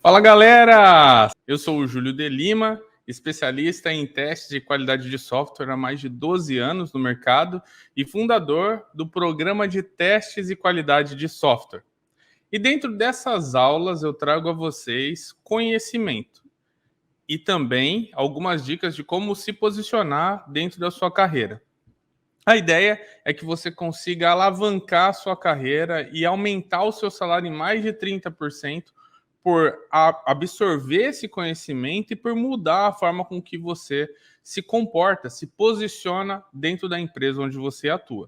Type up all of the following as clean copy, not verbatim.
Fala galera! Eu sou o Júlio de Lima, especialista em testes de qualidade de software há mais de 12 anos no mercado e fundador do programa de testes e qualidade de software. E dentro dessas aulas eu trago a vocês conhecimento e também algumas dicas de como se posicionar dentro da sua carreira. A ideia é que você consiga alavancar a sua carreira e aumentar o seu salário em mais de 30% por absorver esse conhecimento e por mudar a forma com que você se comporta, se posiciona dentro da empresa onde você atua.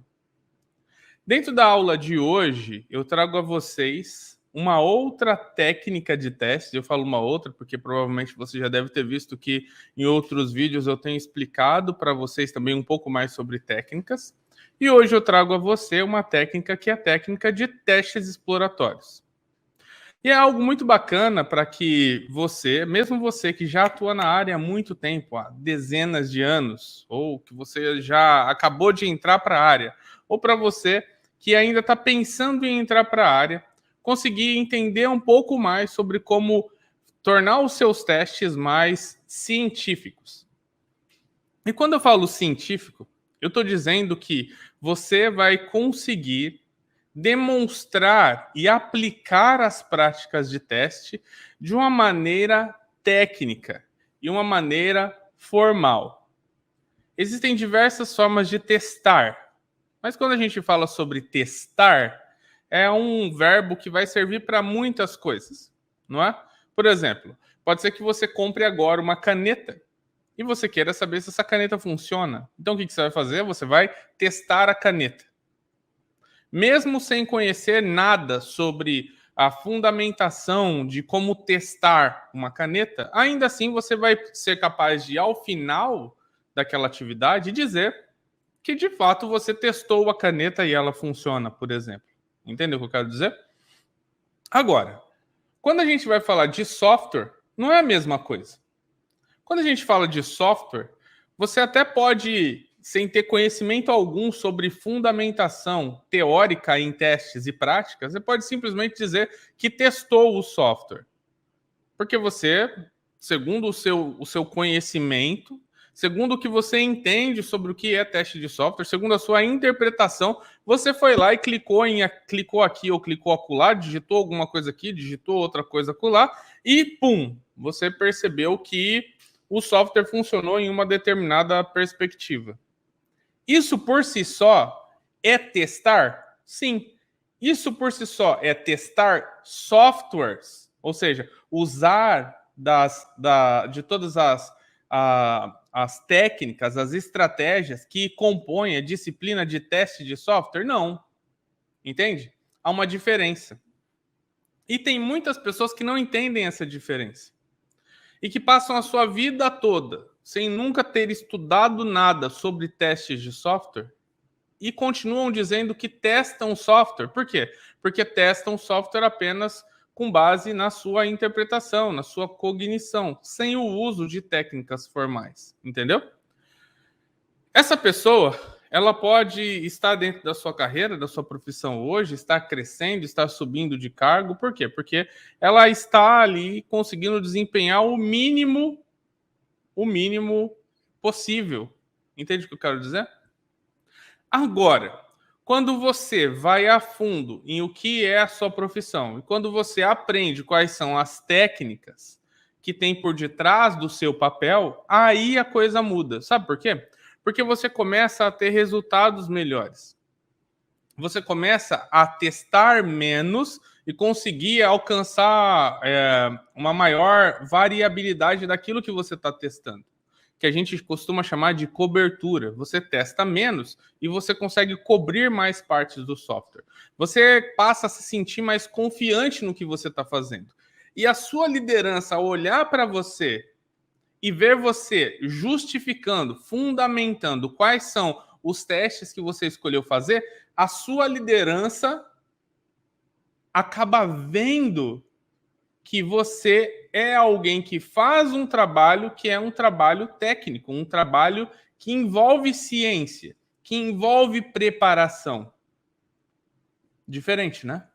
Dentro da aula de hoje, eu trago a vocês uma outra técnica de teste. Eu falo uma outra porque provavelmente você já deve ter visto que em outros vídeos eu tenho explicado para vocês também um pouco mais sobre técnicas. E hoje eu trago a você uma técnica que é a técnica de testes exploratórios. E é algo muito bacana para que você, mesmo você que já atua na área há muito tempo, há dezenas de anos, ou que você já acabou de entrar para a área, ou para você que ainda está pensando em entrar para a área, conseguir entender um pouco mais sobre como tornar os seus testes mais científicos. E quando eu falo científico, eu estou dizendo que você vai conseguir demonstrar e aplicar as práticas de teste de uma maneira técnica e uma maneira formal. Existem diversas formas de testar, mas quando a gente fala sobre testar, é um verbo que vai servir para muitas coisas, não é? Por exemplo, pode ser que você compre agora uma caneta e você queira saber se essa caneta funciona. Então o que você vai fazer? Você vai testar a caneta. Mesmo sem conhecer nada sobre a fundamentação de como testar uma caneta, ainda assim você vai ser capaz de, ao final daquela atividade, dizer que de fato você testou a caneta e ela funciona, por exemplo. Entendeu o que eu quero dizer? Agora, quando a gente vai falar de software, não é a mesma coisa. Quando a gente fala de software, você até pode, sem ter conhecimento algum sobre fundamentação teórica em testes e práticas, você pode simplesmente dizer que testou o software. Porque você, segundo o seu conhecimento, segundo o que você entende sobre o que é teste de software, segundo a sua interpretação, você foi lá e clicou aqui ou clicou acolá, digitou alguma coisa aqui, digitou outra coisa acolá, e pum, você percebeu que o software funcionou em uma determinada perspectiva. Isso por si só é testar? Sim. Isso por si só é testar softwares, ou seja, usar de todas as técnicas, as estratégias que compõem a disciplina de teste de software? Não. Entende? Há uma diferença. E tem muitas pessoas que não entendem essa diferença e que passam a sua vida toda sem nunca ter estudado nada sobre testes de software e continuam dizendo que testam software. Por quê? Porque testam software apenas com base na sua interpretação, na sua cognição, sem o uso de técnicas formais. Entendeu? Essa pessoa, ela pode estar dentro da sua carreira, da sua profissão hoje, estar crescendo, estar subindo de cargo. Por quê? Porque ela está ali conseguindo desempenhar o mínimo possível. Entende o que eu quero dizer? Agora, quando você vai a fundo em o que é a sua profissão e quando você aprende quais são as técnicas que tem por detrás do seu papel, aí a coisa muda. Sabe por quê? Porque você começa a ter resultados melhores. Você começa a testar menos e conseguir alcançar uma maior variabilidade daquilo que você está testando, que a gente costuma chamar de cobertura. Você testa menos e você consegue cobrir mais partes do software. Você passa a se sentir mais confiante no que você está fazendo. E a sua liderança, ao olhar para você e ver você justificando, fundamentando quais são os testes que você escolheu fazer, a sua liderança acaba vendo que você é alguém que faz um trabalho que é um trabalho técnico, um trabalho que envolve ciência, que envolve preparação. Diferente, né?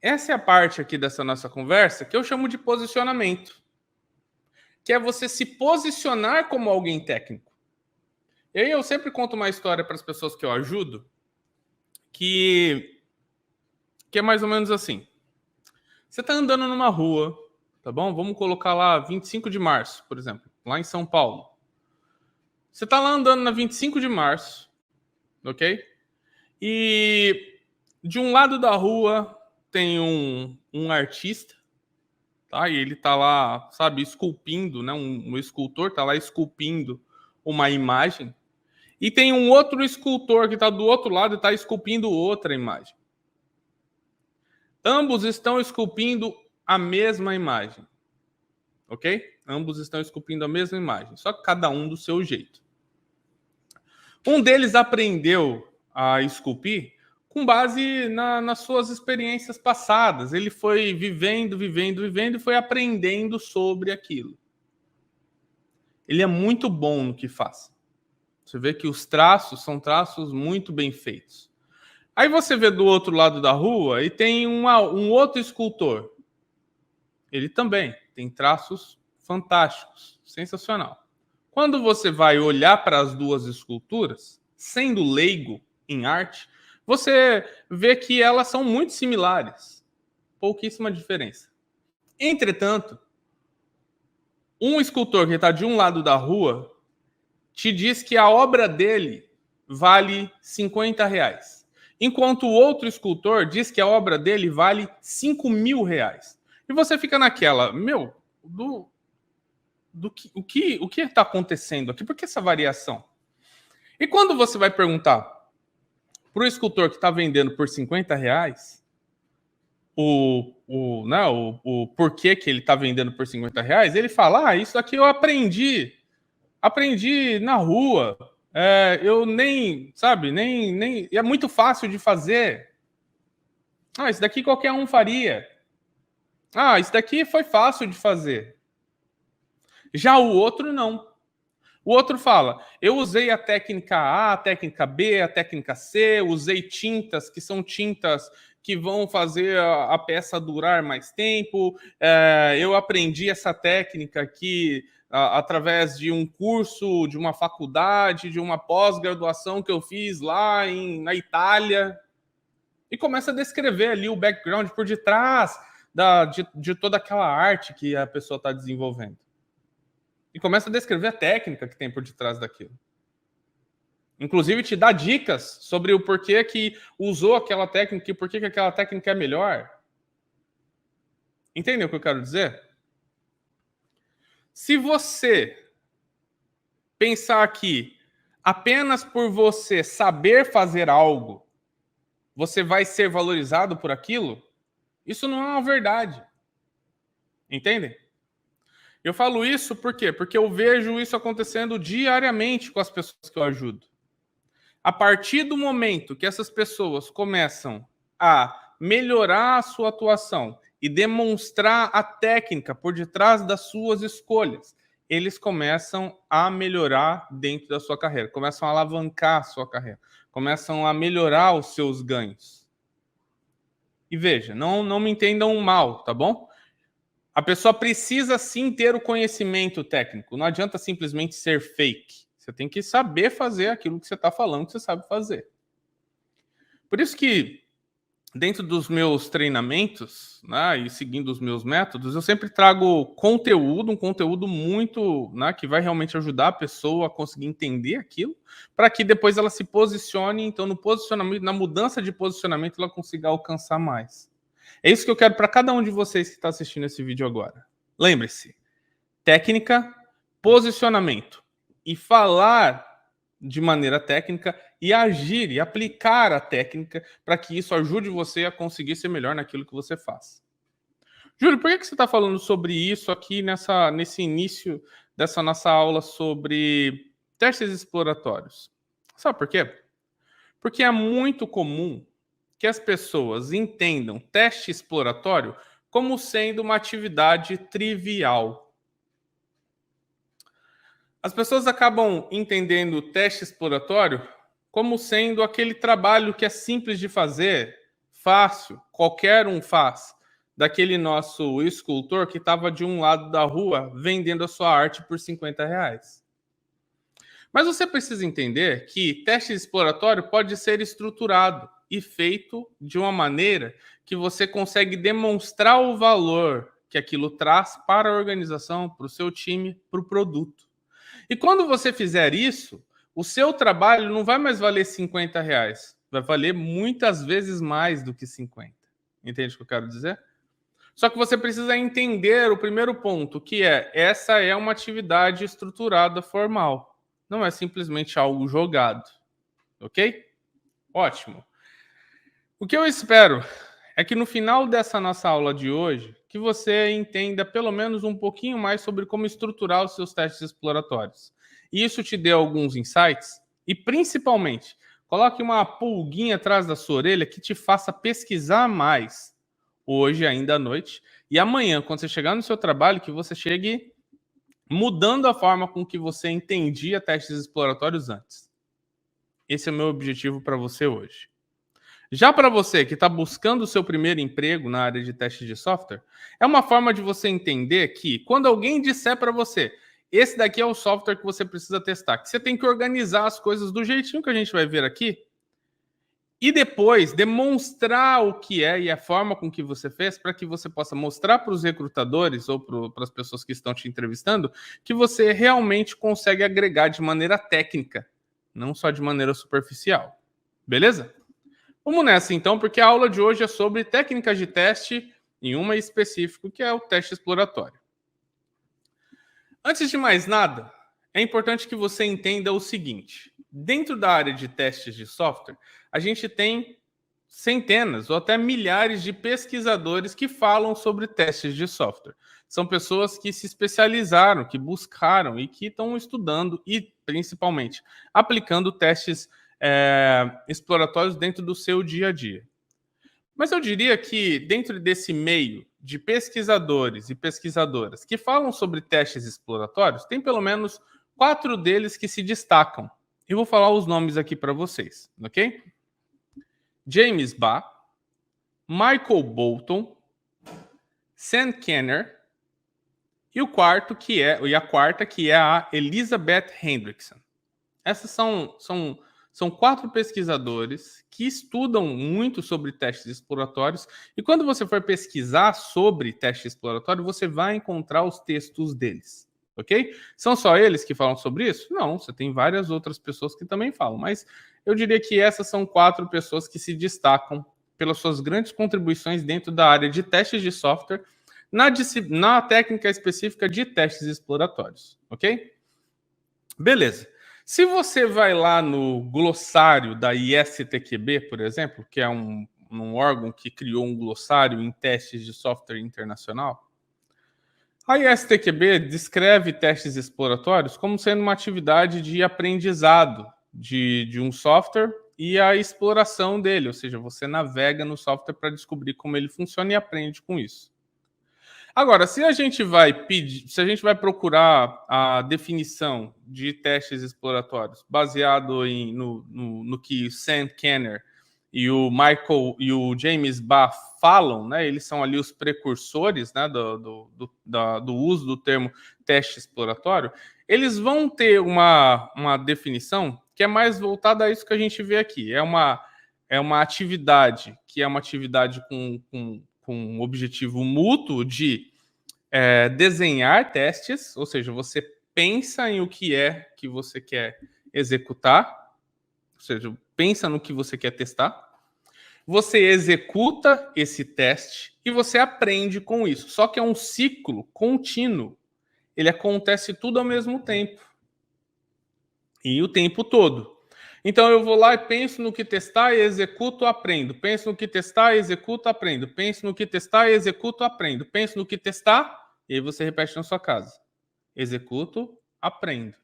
essa é a parte aqui dessa nossa conversa que eu chamo de posicionamento, que é você se posicionar como alguém técnico. E aí eu sempre conto uma história para as pessoas que eu ajudo, que é mais ou menos assim. Você está andando numa rua, tá bom? Vamos colocar lá 25 de março, por exemplo, lá em São Paulo. Você está lá andando na 25 de março, ok? E de um lado da rua tem um artista, tá? E ele tá lá, sabe, esculpindo, né? Um escultor tá lá esculpindo uma imagem. E tem um outro escultor que está do outro lado e está esculpindo outra imagem. Ambos estão esculpindo a mesma imagem, ok? Ambos estão esculpindo a mesma imagem, só que cada um do seu jeito. Um deles aprendeu a esculpir com base nas suas experiências passadas. Ele foi vivendo e foi aprendendo sobre aquilo. Ele é muito bom no que faz. Você vê que os traços são traços muito bem feitos. Aí você vê do outro lado da rua e tem um outro escultor. Ele também tem traços fantásticos, sensacional. Quando você vai olhar para as duas esculturas, sendo leigo em arte, você vê que elas são muito similares. Pouquíssima diferença. Entretanto, um escultor que está de um lado da rua te diz que a obra dele vale R$ 50, enquanto o outro escultor diz que a obra dele vale R$ 5.000. E você fica naquela, meu, o que está acontecendo aqui? Por que essa variação? E quando você vai perguntar para o escultor que está vendendo por R$ 50 o porquê que ele está vendendo por R$ 50, ele fala, isso aqui eu aprendi na rua, eu nem, sabe, nem é muito fácil de fazer. Isso daqui qualquer um faria. Isso daqui foi fácil de fazer. Já o outro não. O outro fala, eu usei a técnica A, a técnica B, a técnica C, usei tintas que são tintas que vão fazer a peça durar mais tempo, eu aprendi essa técnica aqui através de um curso, de uma faculdade, de uma pós-graduação que eu fiz lá na Itália. E começa a descrever ali o background por detrás de toda aquela arte que a pessoa está desenvolvendo. E começa a descrever a técnica que tem por detrás daquilo. Inclusive te dá dicas sobre o porquê que usou aquela técnica e por que aquela técnica é melhor. Entendeu o que eu quero dizer? Se você pensar que apenas por você saber fazer algo, você vai ser valorizado por aquilo, isso não é uma verdade. Entendem? Eu falo isso por quê? Porque eu vejo isso acontecendo diariamente com as pessoas que eu ajudo. A partir do momento que essas pessoas começam a melhorar a sua atuação e demonstrar a técnica por detrás das suas escolhas, eles começam a melhorar dentro da sua carreira, começam a alavancar a sua carreira, começam a melhorar os seus ganhos. E veja, não me entendam mal, tá bom? A pessoa precisa sim ter o conhecimento técnico. Não adianta simplesmente ser fake. Você tem que saber fazer aquilo que você está falando que você sabe fazer. Por isso que, dentro dos meus treinamentos, né, e seguindo os meus métodos, eu sempre trago conteúdo, um conteúdo muito, né, que vai realmente ajudar a pessoa a conseguir entender aquilo, para que depois ela se posicione, então no posicionamento, na mudança de posicionamento, ela consiga alcançar mais. É isso que eu quero para cada um de vocês que está assistindo esse vídeo agora. Lembre-se, técnica, posicionamento e falar de maneira técnica e agir e aplicar a técnica para que isso ajude você a conseguir ser melhor naquilo que você faz. Júlio, por que você está falando sobre isso aqui nesse início dessa nossa aula sobre testes exploratórios? Sabe por quê? Porque é muito comum que as pessoas entendam teste exploratório como sendo uma atividade trivial. As pessoas acabam entendendo o teste exploratório como sendo aquele trabalho que é simples de fazer, fácil, qualquer um faz, daquele nosso escultor que estava de um lado da rua vendendo a sua arte por R$ 50. Mas você precisa entender que teste exploratório pode ser estruturado e feito de uma maneira que você consegue demonstrar o valor que aquilo traz para a organização, para o seu time, para o produto. E quando você fizer isso, o seu trabalho não vai mais valer R$ 50, vai valer muitas vezes mais do que 50. Entende o que eu quero dizer? Só que você precisa entender o primeiro ponto, que é essa é uma atividade estruturada formal. Não é simplesmente algo jogado. Ok? Ótimo. O que eu espero é que no final dessa nossa aula de hoje, que você entenda pelo menos um pouquinho mais sobre como estruturar os seus testes exploratórios. E isso te dê alguns insights e, principalmente, coloque uma pulguinha atrás da sua orelha que te faça pesquisar mais hoje, ainda à noite, e amanhã, quando você chegar no seu trabalho, que você chegue mudando a forma com que você entendia testes exploratórios antes. Esse é o meu objetivo para você hoje. Já para você que está buscando o seu primeiro emprego na área de teste de software, é uma forma de você entender que quando alguém disser para você, esse daqui é o software que você precisa testar, que você tem que organizar as coisas do jeitinho que a gente vai ver aqui, e depois demonstrar o que é e a forma com que você fez para que você possa mostrar para os recrutadores ou para as pessoas que estão te entrevistando que você realmente consegue agregar de maneira técnica, não só de maneira superficial. Beleza? Vamos nessa então, porque a aula de hoje é sobre técnicas de teste, em uma específico, que é o teste exploratório. Antes de mais nada, é importante que você entenda o seguinte: dentro da área de testes de software, a gente tem centenas ou até milhares de pesquisadores que falam sobre testes de software. São pessoas que se especializaram, que buscaram e que estão estudando e, principalmente, aplicando testes exploratórios dentro do seu dia a dia. Mas eu diria que dentro desse meio de pesquisadores e pesquisadoras que falam sobre testes exploratórios, tem pelo menos 4 deles que se destacam. Eu vou falar os nomes aqui para vocês, ok? James Ba, Michael Bolton, Sam Kenner e a quarta que é a Elizabeth Hendrickson. Essas são 4 pesquisadores que estudam muito sobre testes exploratórios, e quando você for pesquisar sobre teste exploratório, você vai encontrar os textos deles, ok? São só eles que falam sobre isso? Não, você tem várias outras pessoas que também falam, mas eu diria que essas são 4 pessoas que se destacam pelas suas grandes contribuições dentro da área de testes de software, na técnica específica de testes exploratórios, ok? Beleza. Se você vai lá no glossário da ISTQB, por exemplo, que é um órgão que criou um glossário em testes de software internacional, a ISTQB descreve testes exploratórios como sendo uma atividade de aprendizado de um software e a exploração dele, ou seja, você navega no software para descobrir como ele funciona e aprende com isso. Agora, se a gente vai procurar a definição de testes exploratórios baseado no que Sam Kenner e o Michael e o James Ba falam, né? Eles são ali os precursores, né, do uso do termo teste exploratório. Eles vão ter uma definição que é mais voltada a isso que a gente vê aqui. É uma atividade que é uma atividade com um objetivo mútuo de desenhar testes, ou seja, você pensa em o que é que você quer executar, ou seja, pensa no que você quer testar, você executa esse teste e você aprende com isso. Só que é um ciclo contínuo. Ele acontece tudo ao mesmo tempo. E o tempo todo. Então eu vou lá e penso no que testar e executo, aprendo. Penso no que testar e executo, aprendo. Penso no que testar e executo, aprendo. Penso no que testar, e aí você repete na sua casa. Executo, aprendo.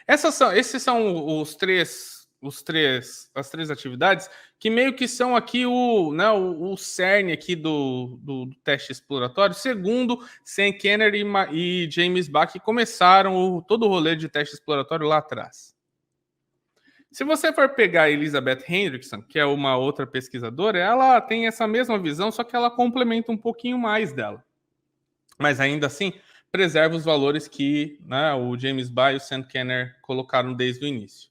Esses são as três atividades que meio que são aqui o cerne aqui do teste exploratório, segundo Sam Kenner e James Ba, que começaram todo o rolê de teste exploratório lá atrás. Se você for pegar a Elizabeth Hendrickson, que é uma outra pesquisadora, ela tem essa mesma visão, só que ela complementa um pouquinho mais dela. Mas ainda assim, preserva os valores que, né, o James Bai e o Sam Kenner colocaram desde o início.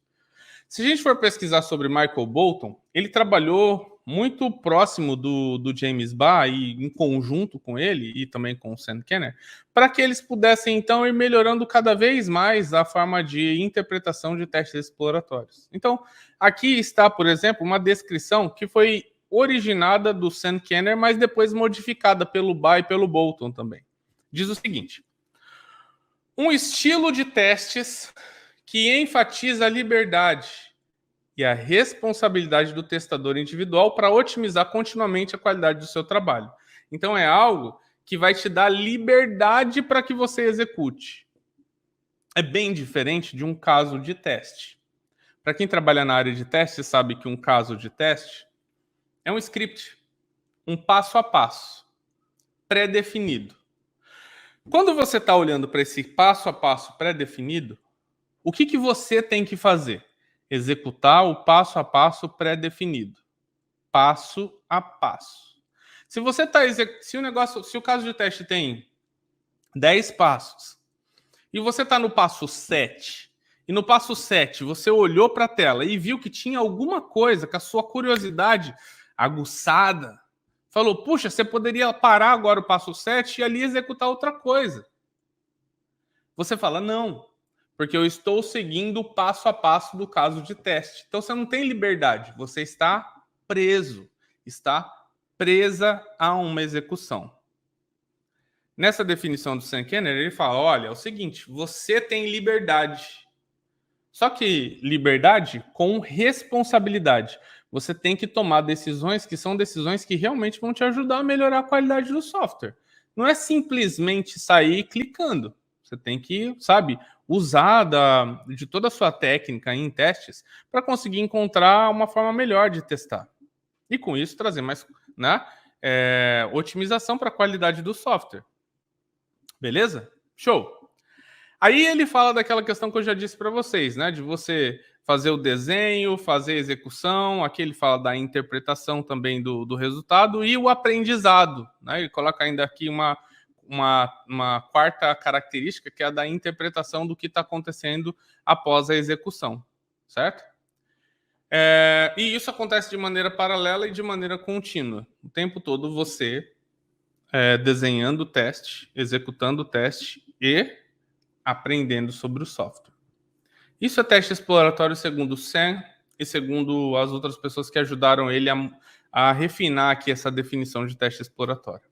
Se a gente for pesquisar sobre Michael Bolton, ele trabalhou muito próximo do James Bai, em conjunto com ele e também com o Sam Kenner, para que eles pudessem então ir melhorando cada vez mais a forma de interpretação de testes exploratórios. Então, aqui está, por exemplo, uma descrição que foi originada do Sam Kenner, mas depois modificada pelo Bai e pelo Bolton também. Diz o seguinte: um estilo de testes que enfatiza a liberdade e a responsabilidade do testador individual para otimizar continuamente a qualidade do seu trabalho. Então, é algo que vai te dar liberdade para que você execute. É bem diferente de um caso de teste. Para quem trabalha na área de teste, sabe que um caso de teste é um script, um passo a passo, pré-definido. Quando você está olhando para esse passo a passo pré-definido, o que você tem que fazer? Executar o passo a passo pré-definido. Passo a passo. Se você está se o caso de teste tem 10 passos e você está no passo 7, e no passo 7 você olhou para a tela e viu que tinha alguma coisa que a sua curiosidade aguçada falou, puxa, você poderia parar agora o passo 7 e ali executar outra coisa. Você fala, não, porque eu estou seguindo o passo a passo do caso de teste. Então você não tem liberdade, você está preso, está presa a uma execução. Nessa definição do Sam Kenner, ele fala, olha, é o seguinte, você tem liberdade. Só que liberdade com responsabilidade. Você tem que tomar decisões que são decisões que realmente vão te ajudar a melhorar a qualidade do software. Não é simplesmente sair clicando. Você tem que, sabe, usar de toda a sua técnica em testes para conseguir encontrar uma forma melhor de testar. E com isso trazer mais, né, otimização para a qualidade do software. Beleza? Show! Aí ele fala daquela questão que eu já disse para vocês, né, de você fazer o desenho, fazer a execução, aqui ele fala da interpretação também do resultado e o aprendizado, né, ele coloca ainda aqui uma quarta característica, que é a da interpretação do que está acontecendo após a execução, certo? E isso acontece de maneira paralela e de maneira contínua. O tempo todo você desenhando o teste, executando o teste e aprendendo sobre o software. Isso é teste exploratório segundo o Sam e segundo as outras pessoas que ajudaram ele a refinar aqui essa definição de teste exploratório.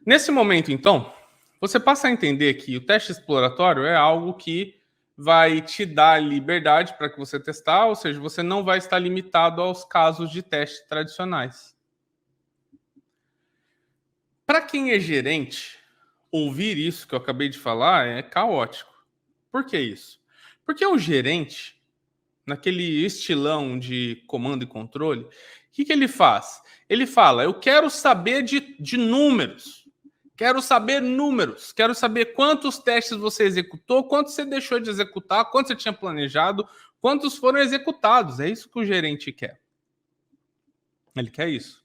Nesse momento, então, você passa a entender que o teste exploratório é algo que vai te dar liberdade para que você testar, ou seja, você não vai estar limitado aos casos de teste tradicionais. Para quem é gerente, ouvir isso que eu acabei de falar é caótico. Por que isso? Porque o gerente, naquele estilão de comando e controle, o que ele faz? Ele fala, eu quero saber de números. Quero saber números, quero saber quantos testes você executou, quantos você deixou de executar, quantos você tinha planejado, quantos foram executados. É isso que o gerente quer. Ele quer isso.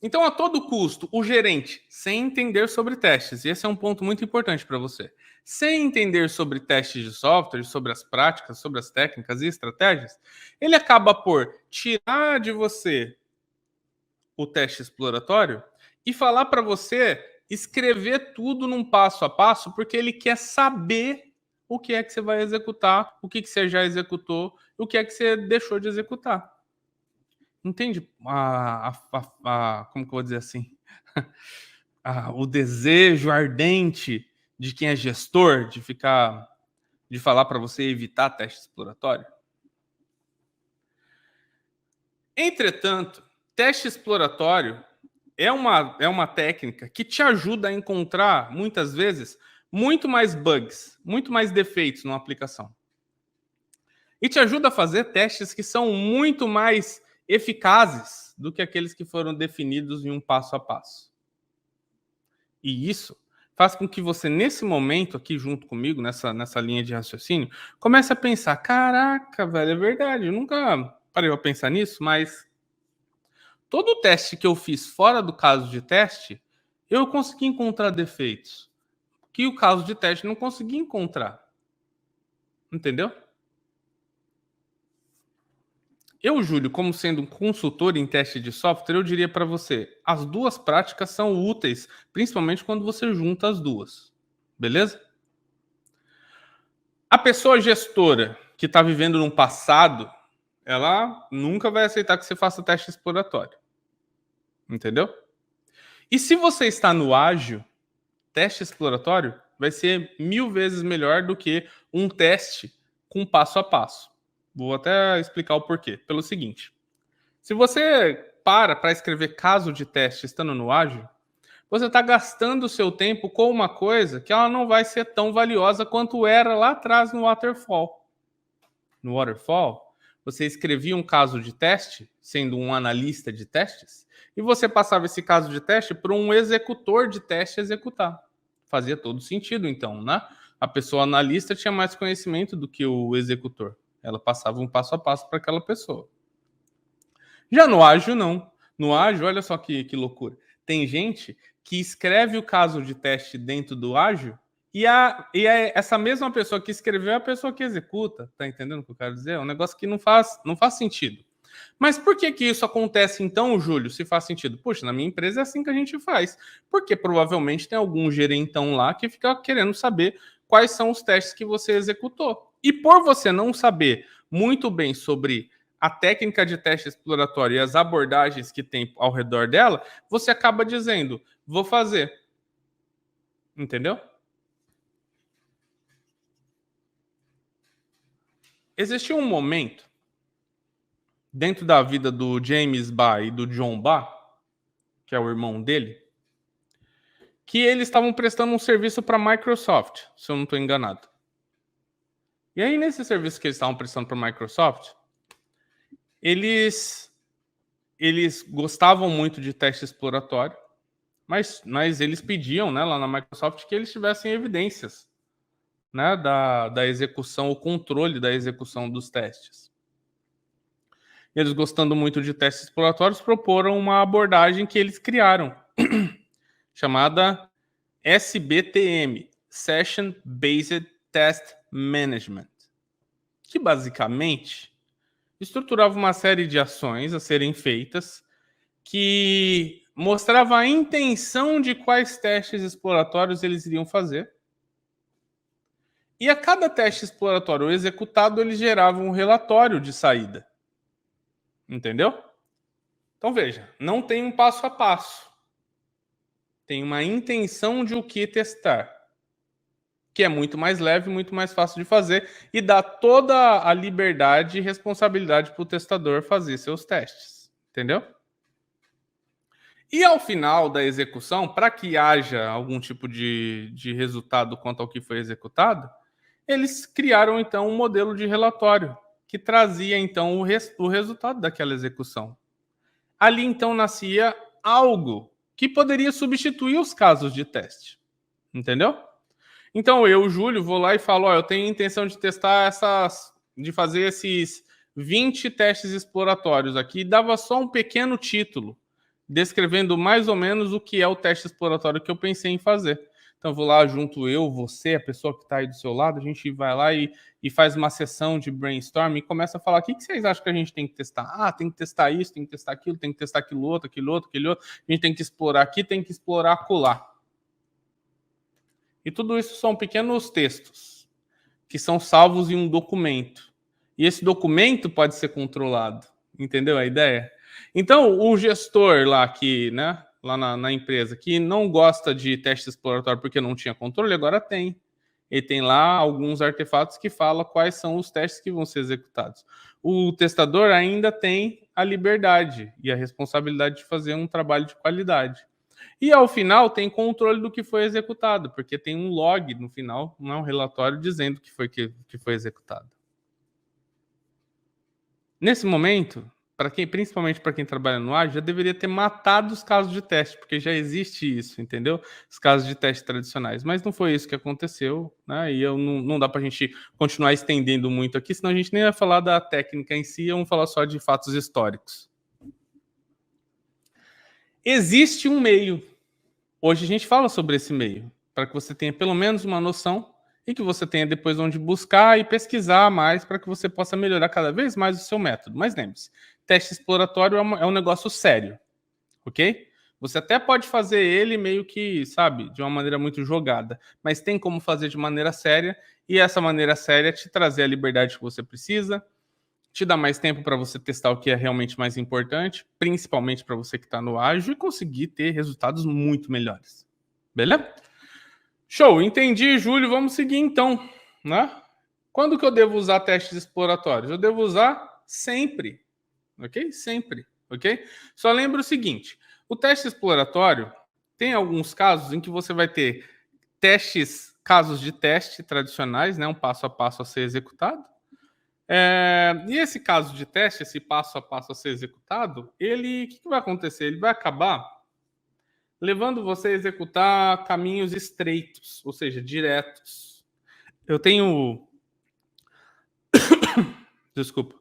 Então, a todo custo, o gerente, sem entender sobre testes, e esse é um ponto muito importante para você, sem entender sobre testes de software, sobre as práticas, sobre as técnicas e estratégias, ele acaba por tirar de você o teste exploratório e falar para você escrever tudo num passo a passo, porque ele quer saber o que é que você vai executar, o que você já executou, o que é que você deixou de executar. Entende? Como que eu vou dizer assim? O desejo ardente de quem é gestor de falar para você evitar teste exploratório. Entretanto, teste exploratório é uma técnica que te ajuda a encontrar, muitas vezes, muito mais bugs, muito mais defeitos numa aplicação. E te ajuda a fazer testes que são muito mais eficazes do que aqueles que foram definidos em um passo a passo. E isso faz com que você, nesse momento aqui junto comigo, nessa linha de raciocínio, comece a pensar, caraca, velho, é verdade, eu nunca parei pra pensar nisso, mas todo teste que eu fiz fora do caso de teste, eu consegui encontrar defeitos que o caso de teste não conseguia encontrar. Entendeu? Eu, Júlio, como sendo um consultor em teste de software, eu diria para você, as duas práticas são úteis, principalmente quando você junta as duas. Beleza? A pessoa gestora que está vivendo num passado, ela nunca vai aceitar que você faça teste exploratório. Entendeu? E se você está no ágil, teste exploratório vai ser 1000 vezes melhor do que um teste com passo a passo. Vou até explicar o porquê. Pelo seguinte, se você para escrever caso de teste estando no ágil, você está gastando o seu tempo com uma coisa que ela não vai ser tão valiosa quanto era lá atrás no waterfall. No waterfall, você escrevia um caso de teste, sendo um analista de testes, e você passava esse caso de teste para um executor de teste executar. Fazia todo sentido, então, né? A pessoa analista tinha mais conhecimento do que o executor. Ela passava um passo a passo para aquela pessoa. Já no ágil, não. No ágil, olha só que loucura. Tem gente que escreve o caso de teste dentro do ágil essa mesma pessoa que escreveu é a pessoa que executa. Tá entendendo o que eu quero dizer? É um negócio que não faz sentido. Mas por que isso acontece então, Júlio, se faz sentido? Poxa, na minha empresa é assim que a gente faz. Porque provavelmente tem algum gerentão lá que fica querendo saber quais são os testes que você executou. E por você não saber muito bem sobre a técnica de teste exploratório e as abordagens que tem ao redor dela, você acaba dizendo, vou fazer. Entendeu? Existiu um momento dentro da vida do James Ba e do John Ba, que é o irmão dele, que eles estavam prestando um serviço para a Microsoft, se eu não estou enganado. E aí, nesse serviço que eles estavam prestando para a Microsoft, eles gostavam muito de teste exploratório, mas eles pediam, né, lá na Microsoft que eles tivessem evidências, né, da execução, o controle da execução dos testes. Eles, gostando muito de testes exploratórios, proporam uma abordagem que eles criaram, chamada SBTM, Session Based Test Management, que basicamente estruturava uma série de ações a serem feitas que mostrava a intenção de quais testes exploratórios eles iriam fazer. E a cada teste exploratório executado, eles geravam um relatório de saída. Entendeu? Então veja, não tem um passo a passo. Tem uma intenção de o que testar, que é muito mais leve, muito mais fácil de fazer e dá toda a liberdade e responsabilidade para o testador fazer seus testes. Entendeu? E ao final da execução, para que haja algum tipo de resultado quanto ao que foi executado, eles criaram então um modelo de relatório que trazia então o resultado daquela execução. Ali então nascia algo que poderia substituir os casos de teste. Entendeu? Então eu, Júlio, vou lá e falo, eu tenho intenção de testar de fazer esses 20 testes exploratórios aqui, dava só um pequeno título descrevendo mais ou menos o que é o teste exploratório que eu pensei em fazer. Então, vou lá junto eu, você, a pessoa que está aí do seu lado, a gente vai lá e faz uma sessão de brainstorm e começa a falar, o que vocês acham que a gente tem que testar? Ah, tem que testar isso, tem que testar aquilo, tem que testar aquilo outro, aquilo outro, aquele outro. A gente tem que explorar aqui, tem que explorar acolá. E tudo isso são pequenos textos que são salvos em um documento. E esse documento pode ser controlado. Entendeu a ideia? Então, o gestor lá lá na empresa, que não gosta de teste exploratório porque não tinha controle, agora tem. Ele tem lá alguns artefatos que falam quais são os testes que vão ser executados. O testador ainda tem a liberdade e a responsabilidade de fazer um trabalho de qualidade. E ao final tem controle do que foi executado, porque tem um log no final, um relatório dizendo que foi executado. Nesse momento, principalmente para quem trabalha no ágil, já deveria ter matado os casos de teste, porque já existe isso, entendeu? Os casos de teste tradicionais. Mas não foi isso que aconteceu, né? E não dá para a gente continuar estendendo muito aqui, senão a gente nem vai falar da técnica em si, vamos falar só de fatos históricos. Existe um meio. Hoje a gente fala sobre esse meio, para que você tenha pelo menos uma noção e que você tenha depois onde buscar e pesquisar mais para que você possa melhorar cada vez mais o seu método. Mas lembre-se, teste exploratório é um negócio sério, ok? Você até pode fazer ele meio que, sabe, de uma maneira muito jogada, mas tem como fazer de maneira séria e essa maneira séria te trazer a liberdade que você precisa, te dá mais tempo para você testar o que é realmente mais importante, principalmente para você que está no ágil e conseguir ter resultados muito melhores. Beleza? Show, entendi, Júlio. Vamos seguir então, né? Quando que eu devo usar testes exploratórios? Eu devo usar sempre, ok? Sempre, ok? Só lembra o seguinte, o teste exploratório tem alguns casos em que você vai ter casos de teste tradicionais, né? Um passo a passo a ser executado. E esse caso de teste, esse passo a passo a ser executado, o que vai acontecer? Ele vai acabar levando você a executar caminhos estreitos, ou seja, diretos. Eu tenho... Desculpa.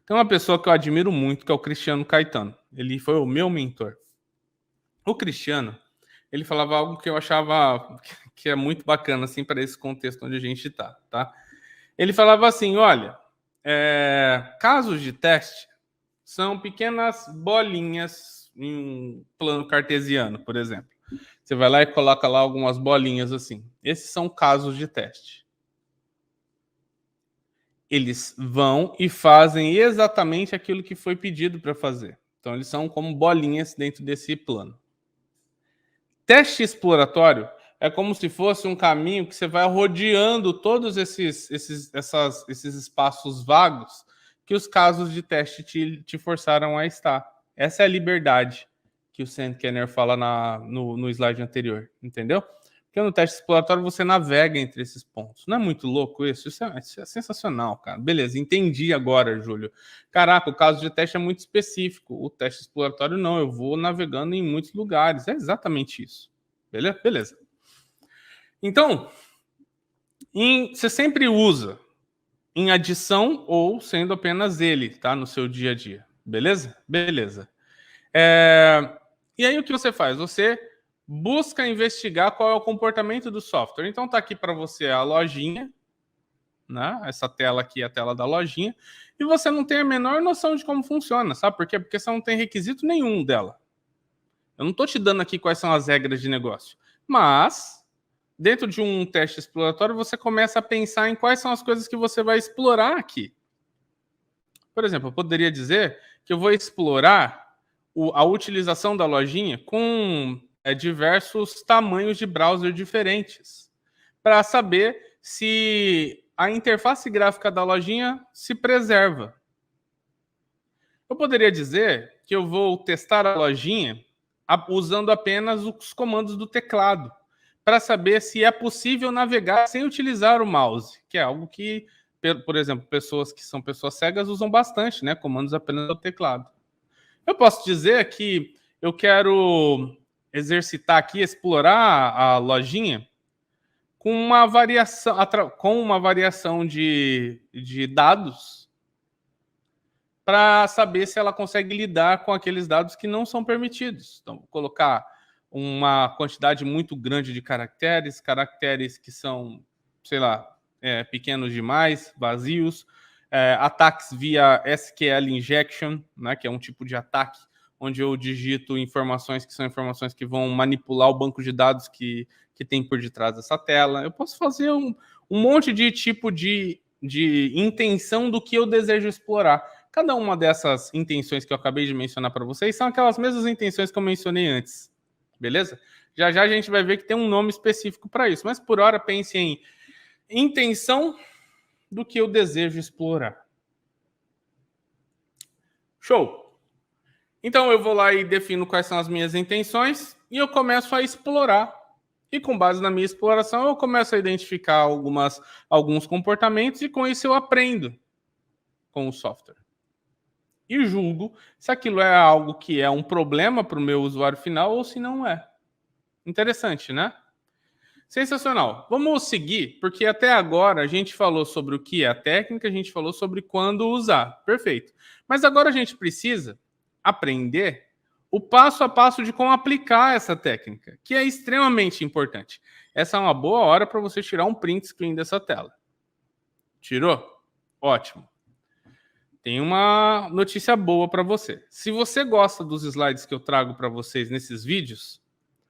Tem uma pessoa que eu admiro muito, que é o Cristiano Caetano. Ele foi o meu mentor. O Cristiano, ele falava algo que eu achava que é muito bacana, assim, para esse contexto onde a gente está, tá? Ele falava assim, olha, casos de teste são pequenas bolinhas em um plano cartesiano, por exemplo. Você vai lá e coloca lá algumas bolinhas assim. Esses são casos de teste. Eles vão e fazem exatamente aquilo que foi pedido para fazer. Então, eles são como bolinhas dentro desse plano. Teste exploratório é como se fosse um caminho que você vai rodeando todos esses espaços vagos que os casos de teste te forçaram a estar. Essa é a liberdade que o Sandkenner fala no slide anterior, entendeu? Porque no teste exploratório você navega entre esses pontos. Não é muito louco isso? Isso é sensacional, cara. Beleza, entendi agora, Júlio. Caraca, o caso de teste é muito específico. O teste exploratório não, eu vou navegando em muitos lugares. É exatamente isso. Beleza? Beleza. Então, você sempre usa em adição ou sendo apenas ele, tá? No seu dia a dia. Beleza? Beleza. E aí o que você faz? Você busca investigar qual é o comportamento do software. Então tá aqui para você a lojinha, né? Essa tela aqui é a tela da lojinha, e você não tem a menor noção de como funciona, sabe por quê? Porque você não tem requisito nenhum dela. Eu não estou te dando aqui quais são as regras de negócio, mas dentro de um teste exploratório você começa a pensar em quais são as coisas que você vai explorar aqui. Por exemplo, eu poderia dizer que eu vou explorar a utilização da lojinha com diversos tamanhos de browser diferentes, para saber se a interface gráfica da lojinha se preserva. Eu poderia dizer que eu vou testar a lojinha usando apenas os comandos do teclado, para saber se é possível navegar sem utilizar o mouse, que é algo que, por exemplo, pessoas que são pessoas cegas usam bastante, né? Comandos apenas do teclado. Eu posso dizer que eu quero exercitar aqui, explorar a lojinha com uma variação de dados para saber se ela consegue lidar com aqueles dados que não são permitidos. Então, vou colocar uma quantidade muito grande de caracteres que são, sei lá, pequenos demais, vazios, ataques via SQL injection, né, que é um tipo de ataque onde eu digito informações que são informações que vão manipular o banco de dados que tem por detrás dessa tela. Eu posso fazer um monte de tipo de intenção do que eu desejo explorar. Cada uma dessas intenções que eu acabei de mencionar para vocês são aquelas mesmas intenções que eu mencionei antes. Beleza? Já já a gente vai ver que tem um nome específico para isso. Mas por hora pense em intenção do que eu desejo explorar. Show! Então eu vou lá e defino quais são as minhas intenções e eu começo a explorar. E com base na minha exploração eu começo a identificar alguns comportamentos e com isso eu aprendo com o software. e julgo se aquilo é algo que é um problema para o meu usuário final ou se não é. Interessante, né? Sensacional. Vamos seguir, porque até agora a gente falou sobre o que é a técnica, a gente falou sobre quando usar. Perfeito. Mas agora a gente precisa aprender o passo a passo de como aplicar essa técnica, que é extremamente importante. Essa é uma boa hora para você tirar um print screen dessa tela. Tirou? Ótimo. Tem uma notícia boa para você. Se você gosta dos slides que eu trago para vocês nesses vídeos,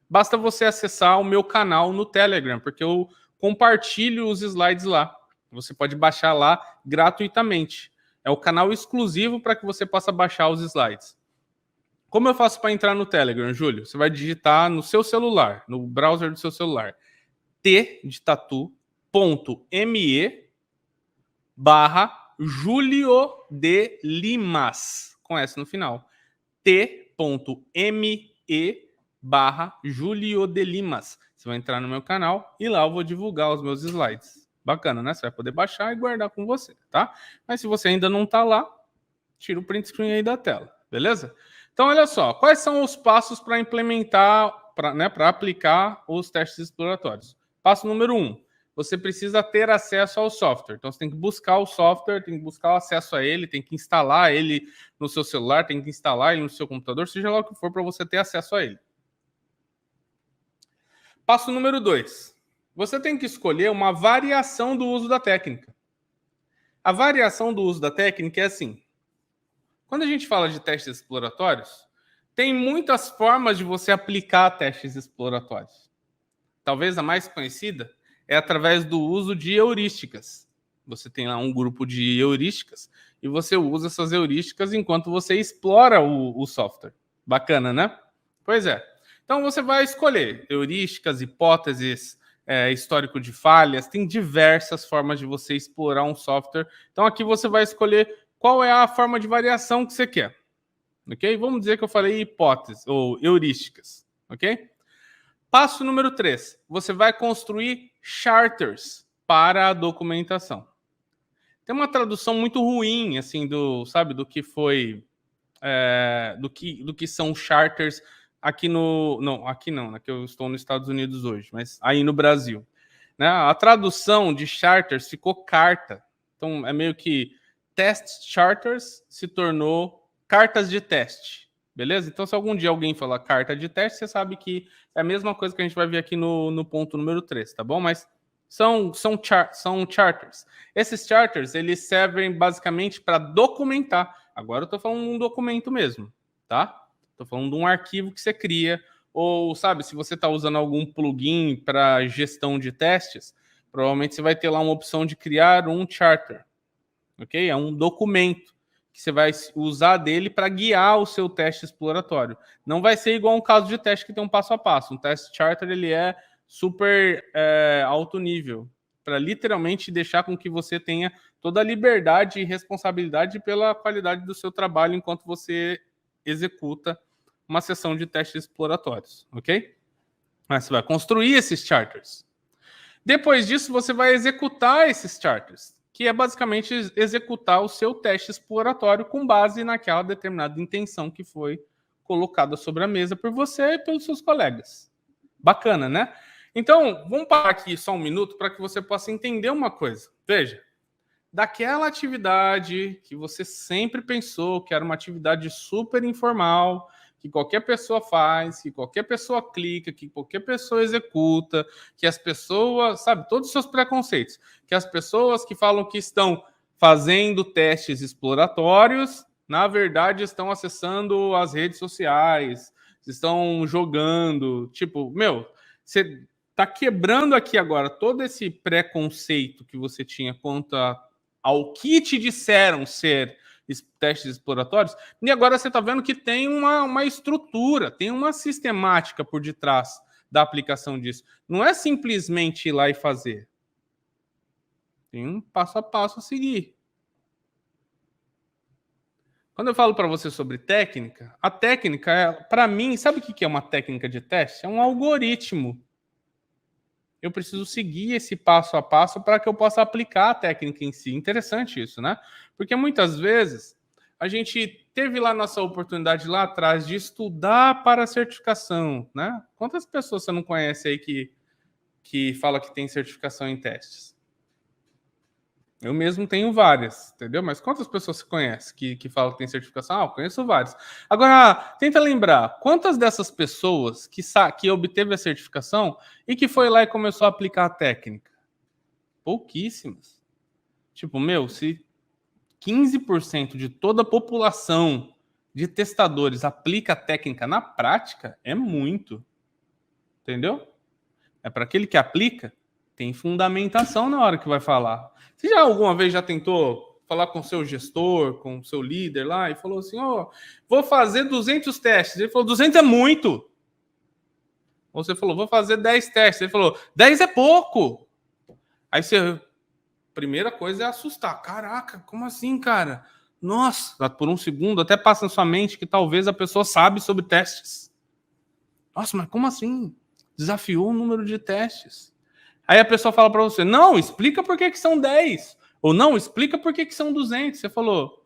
basta você acessar o meu canal no Telegram, porque eu compartilho os slides lá. Você pode baixar lá gratuitamente. É o canal exclusivo para que você possa baixar os slides. Como eu faço para entrar no Telegram, Júlio? Você vai digitar no seu celular, no browser do seu celular, t de tatu.me barra Julio de Limas, com S no final. t.me barra Julio de Limas. Você vai entrar no meu canal e lá eu vou divulgar os meus slides. Bacana, né? Você vai poder baixar e guardar com você, tá? Mas se você ainda não tá lá, tira o print screen aí da tela, beleza? Então, olha só, quais são os passos para implementar, para aplicar os testes exploratórios? Passo número 1, você precisa ter acesso ao software. Então, você tem que buscar o software, tem que buscar o acesso a ele, tem que instalar ele no seu celular, tem que instalar ele no seu computador, seja lá o que for, para você ter acesso a ele. Passo número 2, você tem que escolher uma variação do uso da técnica. A variação do uso da técnica é assim: quando a gente fala de testes exploratórios, tem muitas formas de você aplicar testes exploratórios. Talvez a mais conhecida é através do uso de heurísticas. Você tem lá um grupo de heurísticas e você usa essas heurísticas enquanto você explora o software. Bacana, né? Pois é. Então você vai escolher heurísticas, hipóteses, histórico de falhas, tem diversas formas de você explorar um software. Então aqui você vai escolher qual é a forma de variação que você quer. Ok? Vamos dizer que eu falei hipóteses ou heurísticas. Ok? Passo número 3. Você vai construir charters para a documentação. Tem uma tradução muito ruim, assim, do que foi, do que são charters aqui aqui não, né, que eu estou nos Estados Unidos hoje, mas aí no Brasil. Né? A tradução de charters ficou carta. Então, é meio que test charters se tornou cartas de teste. Beleza? Então, se algum dia alguém falar carta de teste, você sabe que é a mesma coisa que a gente vai ver aqui no ponto número 3, tá bom? Mas são charters. Esses charters, eles servem basicamente para documentar. Agora eu estou falando de um documento mesmo, tá? Estou falando de um arquivo que você cria, ou, sabe, se você está usando algum plugin para gestão de testes, provavelmente você vai ter lá uma opção de criar um charter, ok? É um documento que você vai usar dele para guiar o seu teste exploratório. Não vai ser igual um caso de teste que tem um passo a passo. Um teste charter, ele é super alto nível, para literalmente deixar com que você tenha toda a liberdade e responsabilidade pela qualidade do seu trabalho enquanto você executa uma sessão de testes exploratórios, ok? Mas você vai construir esses charters. Depois disso, você vai executar esses charters, que é basicamente executar o seu teste exploratório com base naquela determinada intenção que foi colocada sobre a mesa por você e pelos seus colegas. Bacana, né? Então, vamos parar aqui só um minuto para que você possa entender uma coisa. Veja, daquela atividade que você sempre pensou que era uma atividade super informal, que qualquer pessoa faz, que qualquer pessoa clica, que qualquer pessoa executa, que as pessoas, sabe, todos os seus preconceitos, que as pessoas que falam que estão fazendo testes exploratórios, na verdade estão acessando as redes sociais, estão jogando, tipo, meu, você tá quebrando aqui agora todo esse preconceito que você tinha quanto ao que te disseram ser testes exploratórios, e agora você está vendo que tem uma estrutura, tem uma sistemática por detrás da aplicação disso. Não é simplesmente ir lá e fazer. Tem um passo a passo a seguir. Quando eu falo para você sobre técnica, a técnica, para mim, sabe o que é uma técnica de teste? É um algoritmo. Eu preciso seguir esse passo a passo para que eu possa aplicar a técnica em si. Interessante isso, né? Porque muitas vezes a gente teve lá nossa oportunidade lá atrás de estudar para a certificação, né? Quantas pessoas você não conhece aí que fala que tem certificação em testes? Eu mesmo tenho várias, entendeu? Mas quantas pessoas você conhece que falam que tem certificação? Ah, eu conheço várias. Agora, tenta lembrar, quantas dessas pessoas que obteve a certificação e que foi lá e começou a aplicar a técnica? Pouquíssimas. Tipo, se 15% de toda a população de testadores aplica a técnica na prática, é muito. Entendeu? É para aquele que aplica, tem fundamentação na hora que vai falar. Você já alguma vez já tentou falar com o seu gestor, com o seu líder lá e falou assim, vou fazer 200 testes. Ele falou, 200 é muito. Ou você falou, vou fazer 10 testes. Ele falou, 10 é pouco. Aí você... Primeira coisa é assustar. Caraca, como assim, cara? Nossa, por um segundo até passa na sua mente que talvez a pessoa sabe sobre testes. Nossa, mas como assim? Desafiou o número de testes. Aí a pessoa fala para você, não, explica por que são 10. Ou não, explica por que são 200. Você falou,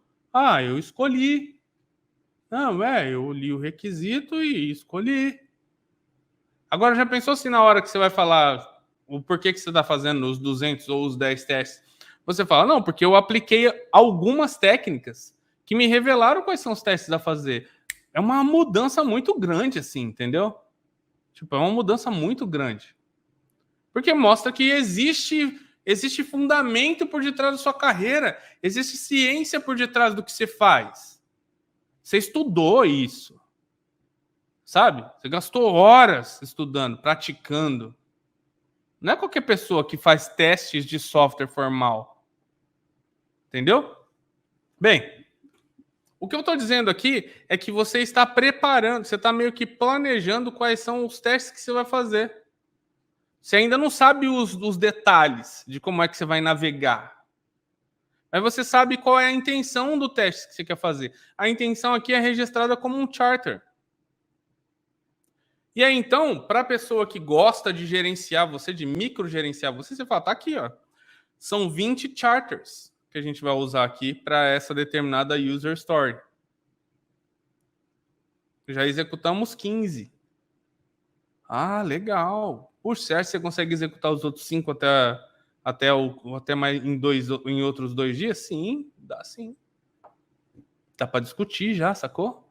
eu escolhi. Não, eu li o requisito e escolhi. Agora, já pensou se na hora que você vai falar o porquê que você está fazendo os 200 ou os 10 testes, você fala, não, porque eu apliquei algumas técnicas que me revelaram quais são os testes a fazer. É uma mudança muito grande, assim, entendeu? Tipo, é uma mudança muito grande. Porque mostra que existe fundamento por detrás da sua carreira, existe ciência por detrás do que você faz. Você estudou isso. Sabe? Você gastou horas estudando, praticando. Não é qualquer pessoa que faz testes de software formal. Entendeu? Bem, o que eu estou dizendo aqui é que você está preparando, você está meio que planejando quais são os testes que você vai fazer. Você ainda não sabe os detalhes de como é que você vai navegar. Mas você sabe qual é a intenção do teste que você quer fazer. A intenção aqui é registrada como um charter. E aí, então, para a pessoa que gosta de gerenciar você, de microgerenciar você, você fala, tá aqui, ó. São 20 charters que a gente vai usar aqui para essa determinada user story. Já executamos 15. Ah, legal. Por certo, você consegue executar os outros 5 até mais em outros 2 dias? Sim, dá sim. Dá para discutir já, sacou?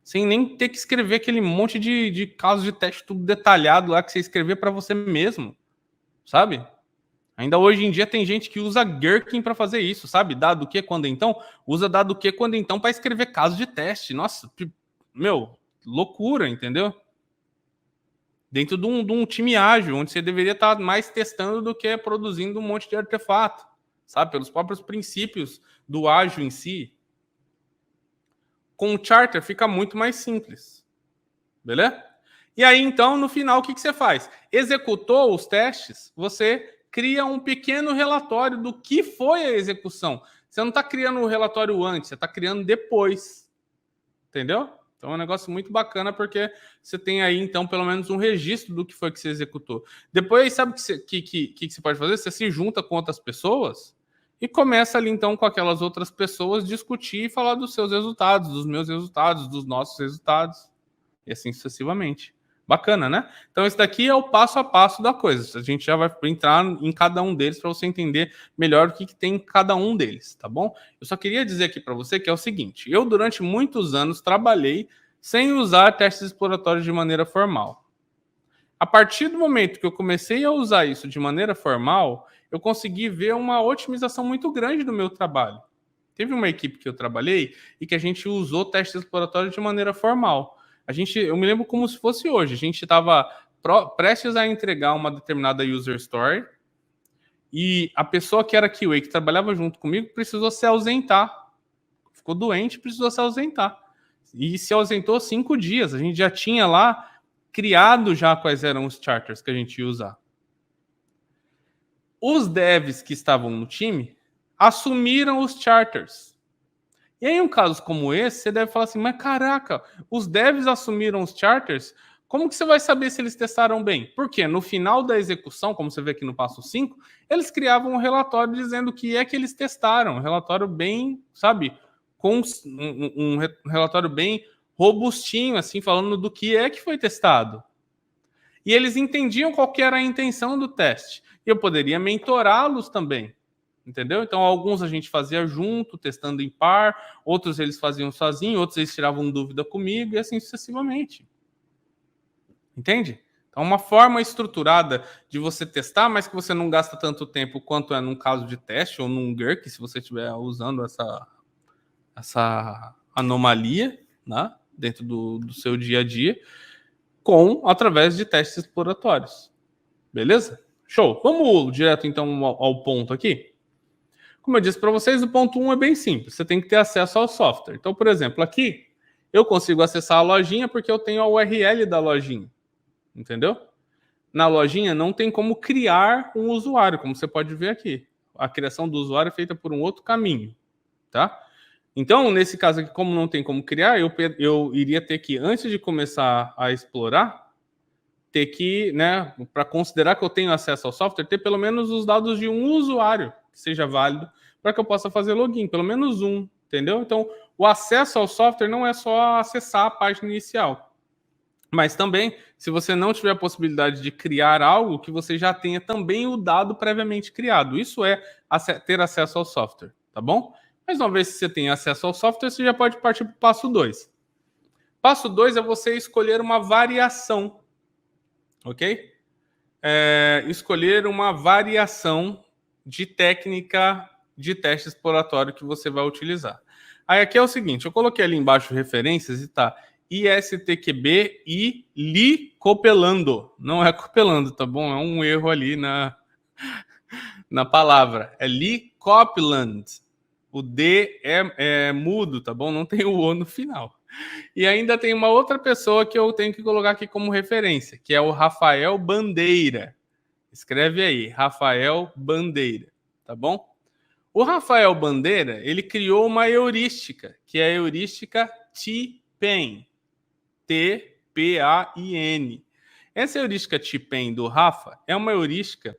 Sem nem ter que escrever aquele monte de casos de teste tudo detalhado lá que você escrever para você mesmo, sabe? Ainda hoje em dia tem gente que usa Gherkin para fazer isso, sabe? Dado que, quando então, usa dado que, quando então, para escrever casos de teste. Nossa, loucura, entendeu? Dentro de um time ágil, onde você deveria estar mais testando do que produzindo um monte de artefato, sabe? Pelos próprios princípios do ágil em si. Com o charter fica muito mais simples. Beleza? E aí, então, no final, o que você faz? Executou os testes, você cria um pequeno relatório do que foi a execução. Você não está criando um relatório antes, você está criando depois. Entendeu? Então é um negócio muito bacana, porque você tem aí, então, pelo menos um registro do que foi que você executou. Depois, sabe o que você pode fazer? Você se junta com outras pessoas e começa ali, então, com aquelas outras pessoas, discutir e falar dos seus resultados, dos meus resultados, dos nossos resultados, e assim sucessivamente. Bacana, né? Então, esse daqui é o passo a passo da coisa. A gente já vai entrar em cada um deles para você entender melhor o que tem em cada um deles, tá bom? Eu só queria dizer aqui para você que é o seguinte: eu, durante muitos anos, trabalhei sem usar testes exploratórios de maneira formal. A partir do momento que eu comecei a usar isso de maneira formal, eu consegui ver uma otimização muito grande do meu trabalho. Teve uma equipe que eu trabalhei e que a gente usou testes exploratórios de maneira formal. Eu me lembro como se fosse hoje. A gente estava prestes a entregar uma determinada user story e a pessoa que era QA, que trabalhava junto comigo, precisou se ausentar. Ficou doente, precisou se ausentar. E se ausentou 5 dias. A gente já tinha lá criado já quais eram os charters que a gente ia usar. Os devs que estavam no time assumiram os charters. E aí, em um caso como esse, você deve falar assim, mas caraca, os devs assumiram os charters, como que você vai saber se eles testaram bem? Porque no final da execução, como você vê aqui no passo 5, eles criavam um relatório dizendo o que é que eles testaram, um relatório bem, sabe, com um relatório bem robustinho, assim, falando do que é que foi testado. E eles entendiam qual que era a intenção do teste. E eu poderia mentorá-los também, entendeu? Então, alguns a gente fazia junto, testando em par, outros eles faziam sozinho, outros eles tiravam dúvida comigo, e assim sucessivamente. Entende? Então, uma forma estruturada de você testar, mas que você não gasta tanto tempo quanto é num caso de teste ou num GURC, se você estiver usando essa anomalia, né, dentro do seu dia a dia, através de testes exploratórios. Beleza? Show. Vamos direto, então, ao ponto aqui? Como eu disse para vocês, o ponto 1 é bem simples. Você tem que ter acesso ao software. Então, por exemplo, aqui, eu consigo acessar a lojinha porque eu tenho a URL da lojinha. Entendeu? Na lojinha não tem como criar um usuário, como você pode ver aqui. A criação do usuário é feita por um outro caminho, tá? Então, nesse caso aqui, como não tem como criar, eu iria ter que, antes de começar a explorar, ter que, né, para considerar que eu tenho acesso ao software, ter pelo menos os dados de um usuário que seja válido para que eu possa fazer login, pelo menos um, entendeu? Então, o acesso ao software não é só acessar a página inicial. Mas também, se você não tiver a possibilidade de criar algo, que você já tenha também o dado previamente criado. Isso é ter acesso ao software, tá bom? Mas uma vez que você tem acesso ao software, você já pode partir para o passo 2. Passo 2 é você escolher uma variação, ok? Escolher uma variação de técnica de teste exploratório que você vai utilizar. Aí aqui é o seguinte, eu coloquei ali embaixo referências e tá ISTQB e Li Copelando. Não é Copelando, tá bom? É um erro ali na palavra. É Li Copeland. O D é mudo, tá bom? Não tem o O no final. E ainda tem uma outra pessoa que eu tenho que colocar aqui como referência, que é o Rafael Bandeira. Escreve aí, Rafael Bandeira, tá bom? O Rafael Bandeira, ele criou uma heurística, que é a heurística T-PAIN. T-P-A-I-N. Essa heurística T-PAIN do Rafa é uma heurística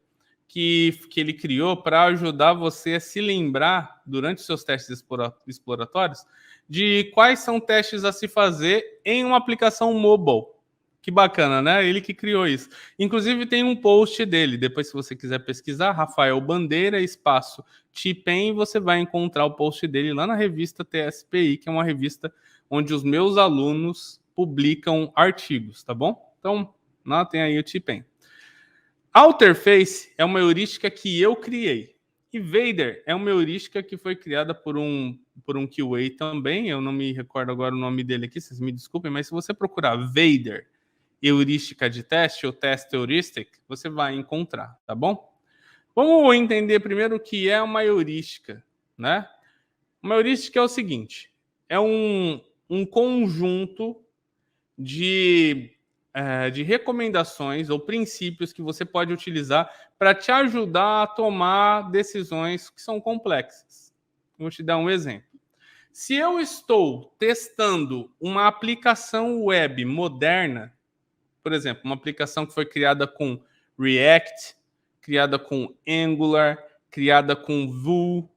que ele criou para ajudar você a se lembrar, durante os seus testes exploratórios, de quais são testes a se fazer em uma aplicação mobile. Que bacana, né? Ele que criou isso. Inclusive tem um post dele, depois se você quiser pesquisar, Rafael Bandeira, espaço T-PAIN, você vai encontrar o post dele lá na revista TSPI, que é uma revista onde os meus alunos publicam artigos, tá bom? Então, lá tem aí o T-PAIN. Alterface é uma heurística que eu criei. E Vader é uma heurística que foi criada por um QA também. Eu não me recordo agora o nome dele aqui, vocês me desculpem, mas se você procurar Vader, heurística de teste ou test heuristic, você vai encontrar, tá bom? Vamos entender primeiro o que é uma heurística, né? Uma heurística é o seguinte, é um conjunto de recomendações ou princípios que você pode utilizar para te ajudar a tomar decisões que são complexas. Vou te dar um exemplo. Se eu estou testando uma aplicação web moderna, por exemplo, uma aplicação que foi criada com React, criada com Angular, criada com Vue,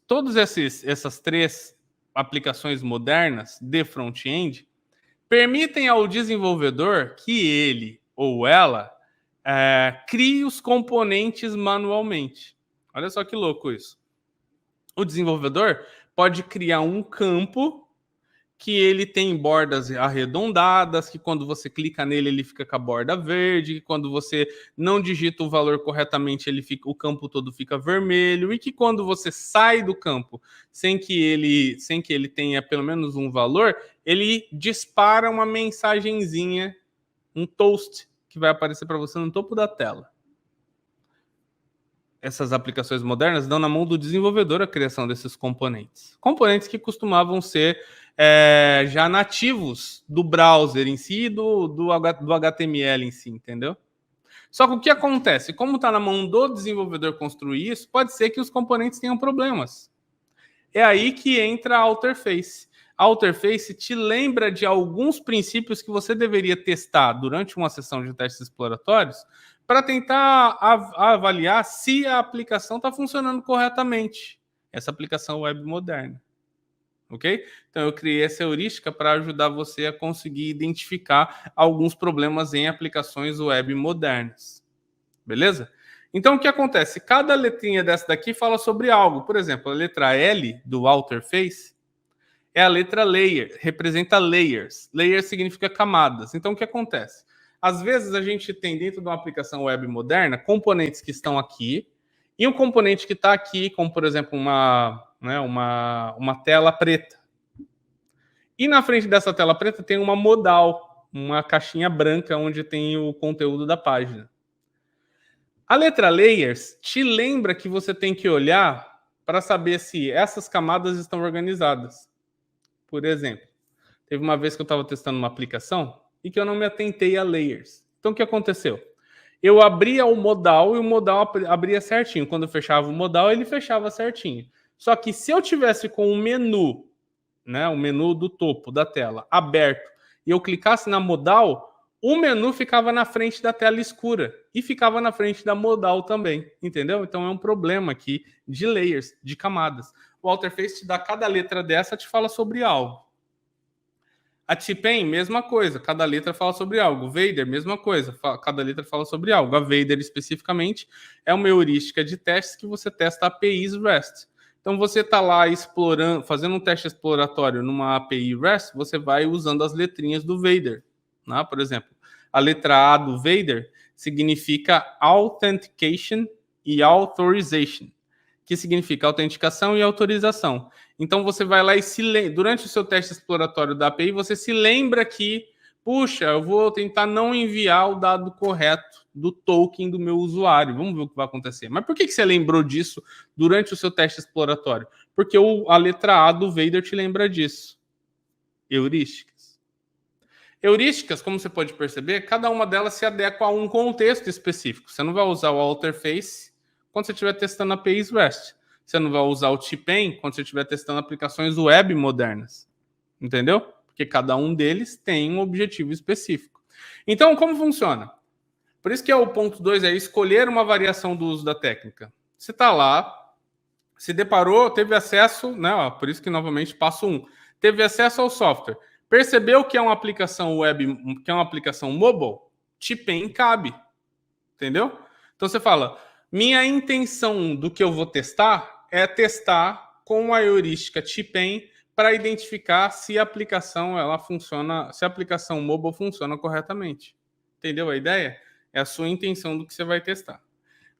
todas essas três aplicações modernas de front-end permitem ao desenvolvedor que ele ou ela crie os componentes manualmente. Olha só que louco isso. O desenvolvedor pode criar um campo que ele tem bordas arredondadas, que quando você clica nele ele fica com a borda verde, que quando você não digita o valor corretamente o campo todo fica vermelho, e que quando você sai do campo sem que ele tenha pelo menos um valor, ele dispara uma mensagenzinha, um toast, que vai aparecer para você no topo da tela. Essas aplicações modernas dão na mão do desenvolvedor a criação desses componentes. Componentes que costumavam ser já nativos do browser em si, do HTML em si, entendeu? Só que o que acontece? Como está na mão do desenvolvedor construir isso, pode ser que os componentes tenham problemas. É aí que entra a Alterface. A Alterface te lembra de alguns princípios que você deveria testar durante uma sessão de testes exploratórios para tentar avaliar se a aplicação está funcionando corretamente. Essa aplicação web moderna. ok? Então, eu criei essa heurística para ajudar você a conseguir identificar alguns problemas em aplicações web modernas, beleza? Então, o que acontece? Cada letrinha dessa daqui fala sobre algo. Por exemplo, a letra L do Walter Face é a letra layer, representa layers. Layers significa camadas. Então, o que acontece? Às vezes, a gente tem dentro de uma aplicação web moderna componentes que estão aqui e um componente que está aqui, como, por exemplo, uma tela preta. E na frente dessa tela preta tem uma modal, uma caixinha branca onde tem o conteúdo da página. A letra layers te lembra que você tem que olhar para saber se essas camadas estão organizadas. Por exemplo, teve uma vez que eu estava testando uma aplicação e que eu não me atentei a layers. Então, o que aconteceu? Eu abria o modal e o modal abria certinho. Quando eu fechava o modal, ele fechava certinho. Só que se eu tivesse com o menu, né, o menu do topo da tela aberto, e eu clicasse na modal, o menu ficava na frente da tela escura e ficava na frente da modal também, entendeu? Então é um problema aqui de layers, de camadas. O Walter Face te dá cada letra dessa, te fala sobre algo. A T-Pain, mesma coisa, cada letra fala sobre algo. O Vader, mesma coisa, cada letra fala sobre algo. A Vader, especificamente, é uma heurística de testes que você testa APIs REST. Então, você está lá explorando, fazendo um teste exploratório numa API REST, você vai usando as letrinhas do Vader. Né? Por exemplo, a letra A do Vader significa Authentication e Authorization, que significa autenticação e autorização. Então, você vai lá e durante o seu teste exploratório da API, você se lembra que, puxa, eu vou tentar não enviar o dado correto do token do meu usuário. Vamos ver o que vai acontecer. Mas por que você lembrou disso durante o seu teste exploratório? Porque a letra A do Vader te lembra disso. Heurísticas. Heurísticas, como você pode perceber, cada uma delas se adequa a um contexto específico. Você não vai usar o Walter Face quando você estiver testando APIs REST. Você não vai usar o T-Pain quando você estiver testando aplicações web modernas. Entendeu? Porque cada um deles tem um objetivo específico. Então, como funciona? Por isso que é o ponto 2, é escolher uma variação do uso da técnica. Você está lá, se deparou, teve acesso, né? Ó, por isso que, novamente, passo 1. Teve acesso ao software. Percebeu que é uma aplicação web, que é uma aplicação mobile? T-Pain cabe. Entendeu? Então, você fala, minha intenção do que eu vou testar é testar com a heurística T-Pain para identificar se a aplicação ela funciona, se a aplicação mobile funciona corretamente. Entendeu a ideia? É a sua intenção do que você vai testar.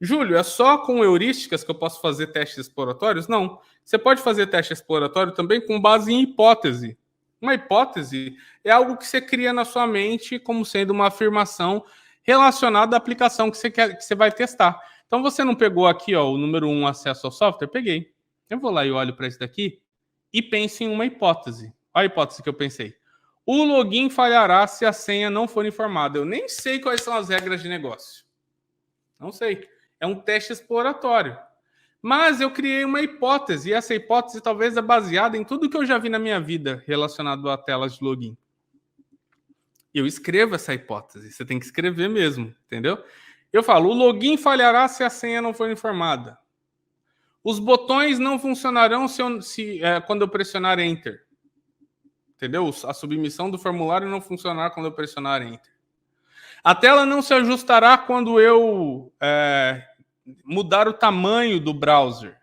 Júlio, é só com heurísticas que eu posso fazer testes exploratórios? Não. Você pode fazer teste exploratório também com base em hipótese. Uma hipótese é algo que você cria na sua mente como sendo uma afirmação relacionada à aplicação que você vai testar. Então, você não pegou aqui ó, o número 1, acesso ao software? Peguei. Eu vou lá e olho para isso daqui e penso em uma hipótese. Olha a hipótese que eu pensei. O login falhará se a senha não for informada. Eu nem sei quais são as regras de negócio. Não sei. É um teste exploratório. Mas eu criei uma hipótese, e essa hipótese talvez é baseada em tudo que eu já vi na minha vida relacionado a telas de login. Eu escrevo essa hipótese. Você tem que escrever mesmo, entendeu? Eu falo, o login falhará se a senha não for informada. Os botões não funcionarão quando eu pressionar Enter. Entendeu? A submissão do formulário não funcionará quando eu pressionar Enter. A tela não se ajustará quando eu mudar o tamanho do browser.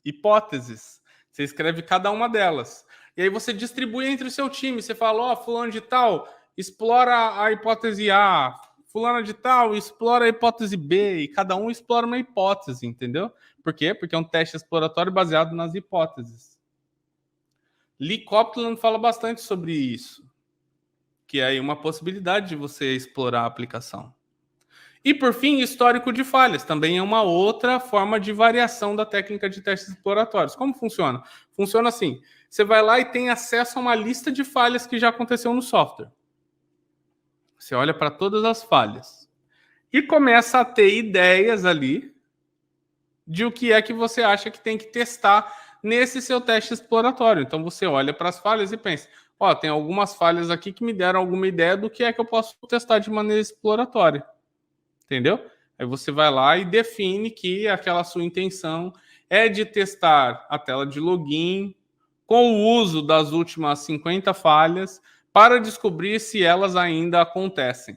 Hipóteses. Você escreve cada uma delas. E aí você distribui entre o seu time. Você fala, ó, fulano de tal, explora a hipótese A. Fulano de tal, explora a hipótese B. E cada um explora uma hipótese, entendeu? Por quê? Porque é um teste exploratório baseado nas hipóteses. Lee Copland fala bastante sobre isso. Que é aí uma possibilidade de você explorar a aplicação. E, por fim, histórico de falhas. Também é uma outra forma de variação da técnica de testes exploratórios. Como funciona? Funciona assim. Você vai lá e tem acesso a uma lista de falhas que já aconteceu no software. Você olha para todas as falhas. E começa a ter ideias ali de o que é que você acha que tem que testar nesse seu teste exploratório. Então, você olha para as falhas e pensa, ó, tem algumas falhas aqui que me deram alguma ideia do que é que eu posso testar de maneira exploratória. Entendeu? Aí você vai lá e define que aquela sua intenção é de testar a tela de login com o uso das últimas 50 falhas para descobrir se elas ainda acontecem.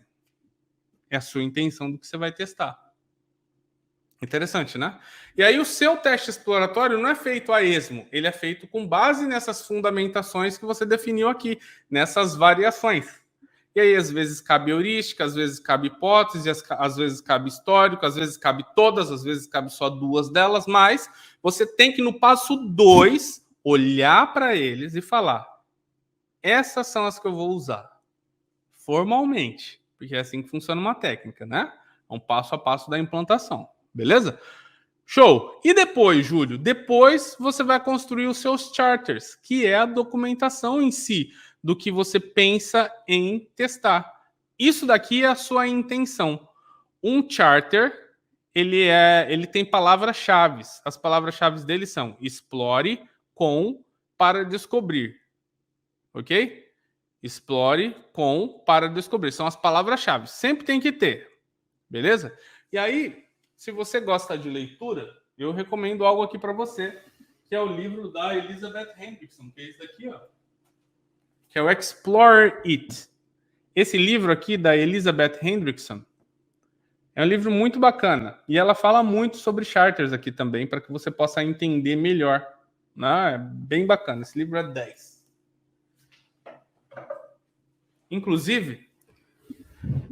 É a sua intenção do que você vai testar. Interessante, né? E aí o seu teste exploratório não é feito a esmo, ele é feito com base nessas fundamentações que você definiu aqui, nessas variações. E aí, às vezes, cabe heurística, às vezes cabe hipótese, às vezes cabe histórico, às vezes cabe todas, às vezes cabe só 2 delas, mas você tem que, no passo 2, olhar para eles e falar: essas são as que eu vou usar, formalmente, porque é assim que funciona uma técnica, né? É um passo a passo da implantação, beleza? Show! E depois, Júlio? Depois você vai construir os seus charters, que é a documentação em si do que você pensa em testar. Isso daqui é a sua intenção. Um charter, ele tem palavras-chave. As palavras-chave dele são explore, com, para descobrir. Ok? Explore, com, para descobrir. São as palavras-chave. Sempre tem que ter. Beleza? E aí, se você gosta de leitura, eu recomendo algo aqui para você, que é o livro da Elizabeth Hendrickson, que é esse daqui, ó, que é o Explore It. Esse livro aqui da Elizabeth Hendrickson é um livro muito bacana. E ela fala muito sobre charters aqui também, para que você possa entender melhor. É bem bacana. Esse livro é 10. Inclusive,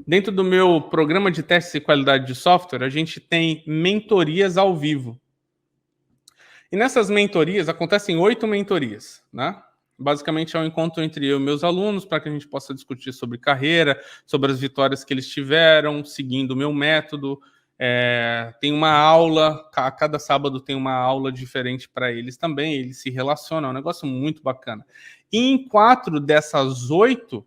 dentro do meu programa de testes de qualidade de software, a gente tem mentorias ao vivo. E nessas mentorias, acontecem 8 mentorias, né? Basicamente é um encontro entre eu e meus alunos para que a gente possa discutir sobre carreira, sobre as vitórias que eles tiveram, seguindo o meu método. Tem uma aula, a cada sábado tem uma aula diferente para eles também, eles se relacionam, é um negócio muito bacana. E em 4 dessas 8,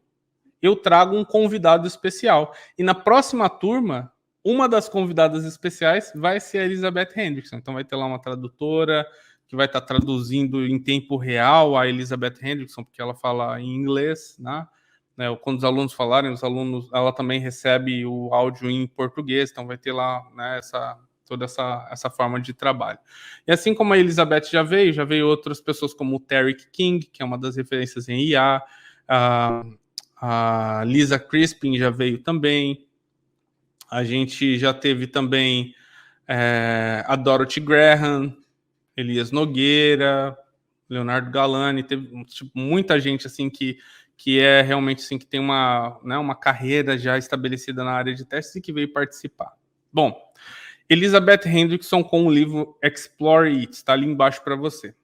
eu trago um convidado especial. E na próxima turma, uma das convidadas especiais vai ser a Elizabeth Hendrickson. Então vai ter lá uma tradutora que vai estar traduzindo em tempo real a Elizabeth Hendrickson, porque ela fala em inglês, né? Quando os alunos falarem, ela também recebe o áudio em português, então vai ter lá, né, toda essa forma de trabalho. E assim como a Elizabeth já veio outras pessoas como o Tarek King, que é uma das referências em IA, a Lisa Crispin já veio também. A gente já teve também a Dorothy Graham, Elias Nogueira, Leonardo Galani. Teve muita gente assim que é realmente assim, que tem uma carreira já estabelecida na área de testes e que veio participar. Bom, Elizabeth Hendrickson com o livro Explore It, está ali embaixo para você.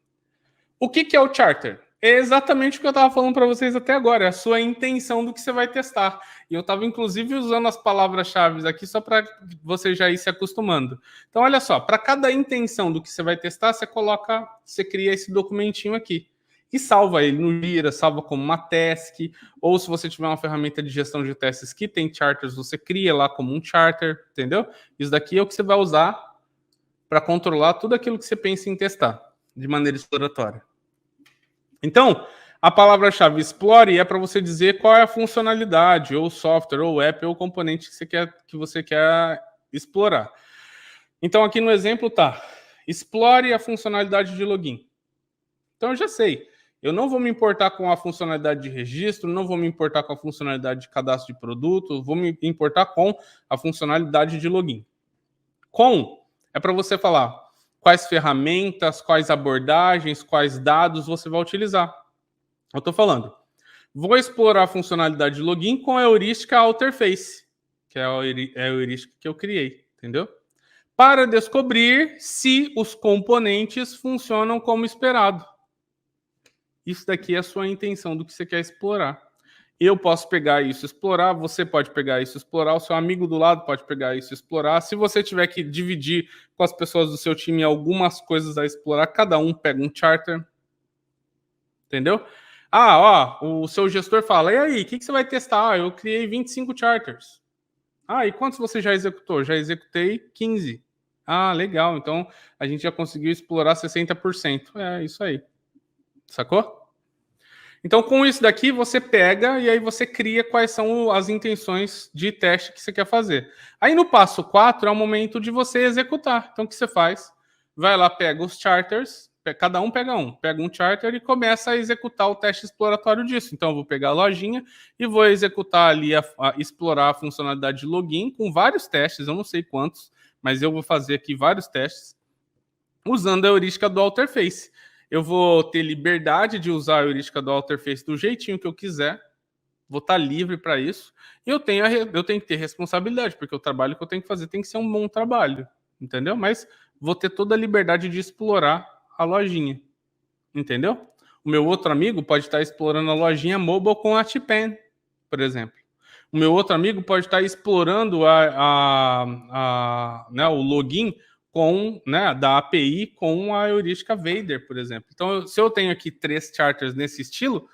O que é o charter? É exatamente o que eu estava falando para vocês até agora, é a sua intenção do que você vai testar. E eu estava, inclusive, usando as palavras-chave aqui só para você já ir se acostumando. Então, olha só, para cada intenção do que você vai testar, você cria esse documentinho aqui. E salva ele no Jira, salva como uma task, ou se você tiver uma ferramenta de gestão de testes que tem charters, você cria lá como um charter, entendeu? Isso daqui é o que você vai usar para controlar tudo aquilo que você pensa em testar, de maneira exploratória. Então, a palavra-chave explore é para você dizer qual é a funcionalidade, ou software, ou app, ou componente que você quer explorar. Então, aqui no exemplo tá, explore a funcionalidade de login. Então, eu já sei. Eu não vou me importar com a funcionalidade de registro, não vou me importar com a funcionalidade de cadastro de produto, vou me importar com a funcionalidade de login. Com é para você falar quais ferramentas, quais abordagens, quais dados você vai utilizar. Eu estou falando, vou explorar a funcionalidade de login com a heurística Alterface, que é a heurística que eu criei, entendeu? Para descobrir se os componentes funcionam como esperado. Isso daqui é a sua intenção do que você quer explorar. Eu posso pegar isso e explorar, você pode pegar isso e explorar, o seu amigo do lado pode pegar isso e explorar. Se você tiver que dividir com as pessoas do seu time algumas coisas a explorar, cada um pega um charter. Entendeu? O seu gestor fala, e aí, o que você vai testar? Eu criei 25 charters. E quantos você já executou? Já executei 15. Legal, então a gente já conseguiu explorar 60%. É isso aí. Sacou? Então, com isso daqui, você pega e aí você cria quais são as intenções de teste que você quer fazer. Aí, no passo 4, é o momento de você executar. Então, o que você faz? Vai lá, pega os charters, cada um pega um charter e começa a executar o teste exploratório disso. Então, eu vou pegar a lojinha e vou executar ali, explorar a funcionalidade de login com vários testes, eu não sei quantos, mas eu vou fazer aqui vários testes, usando a heurística do Alterface. Eu vou ter liberdade de usar a heurística do Alterface do jeitinho que eu quiser, vou estar livre para isso, e eu tenho que ter responsabilidade, porque o trabalho que eu tenho que fazer tem que ser um bom trabalho, entendeu? Mas vou ter toda a liberdade de explorar a lojinha, entendeu? O meu outro amigo pode estar explorando a lojinha mobile com a T-Pen, por exemplo. O meu outro amigo pode estar explorando o login com, né, da API com a heurística Vader, por exemplo. Então, se eu tenho aqui 3 charters nesse estilo,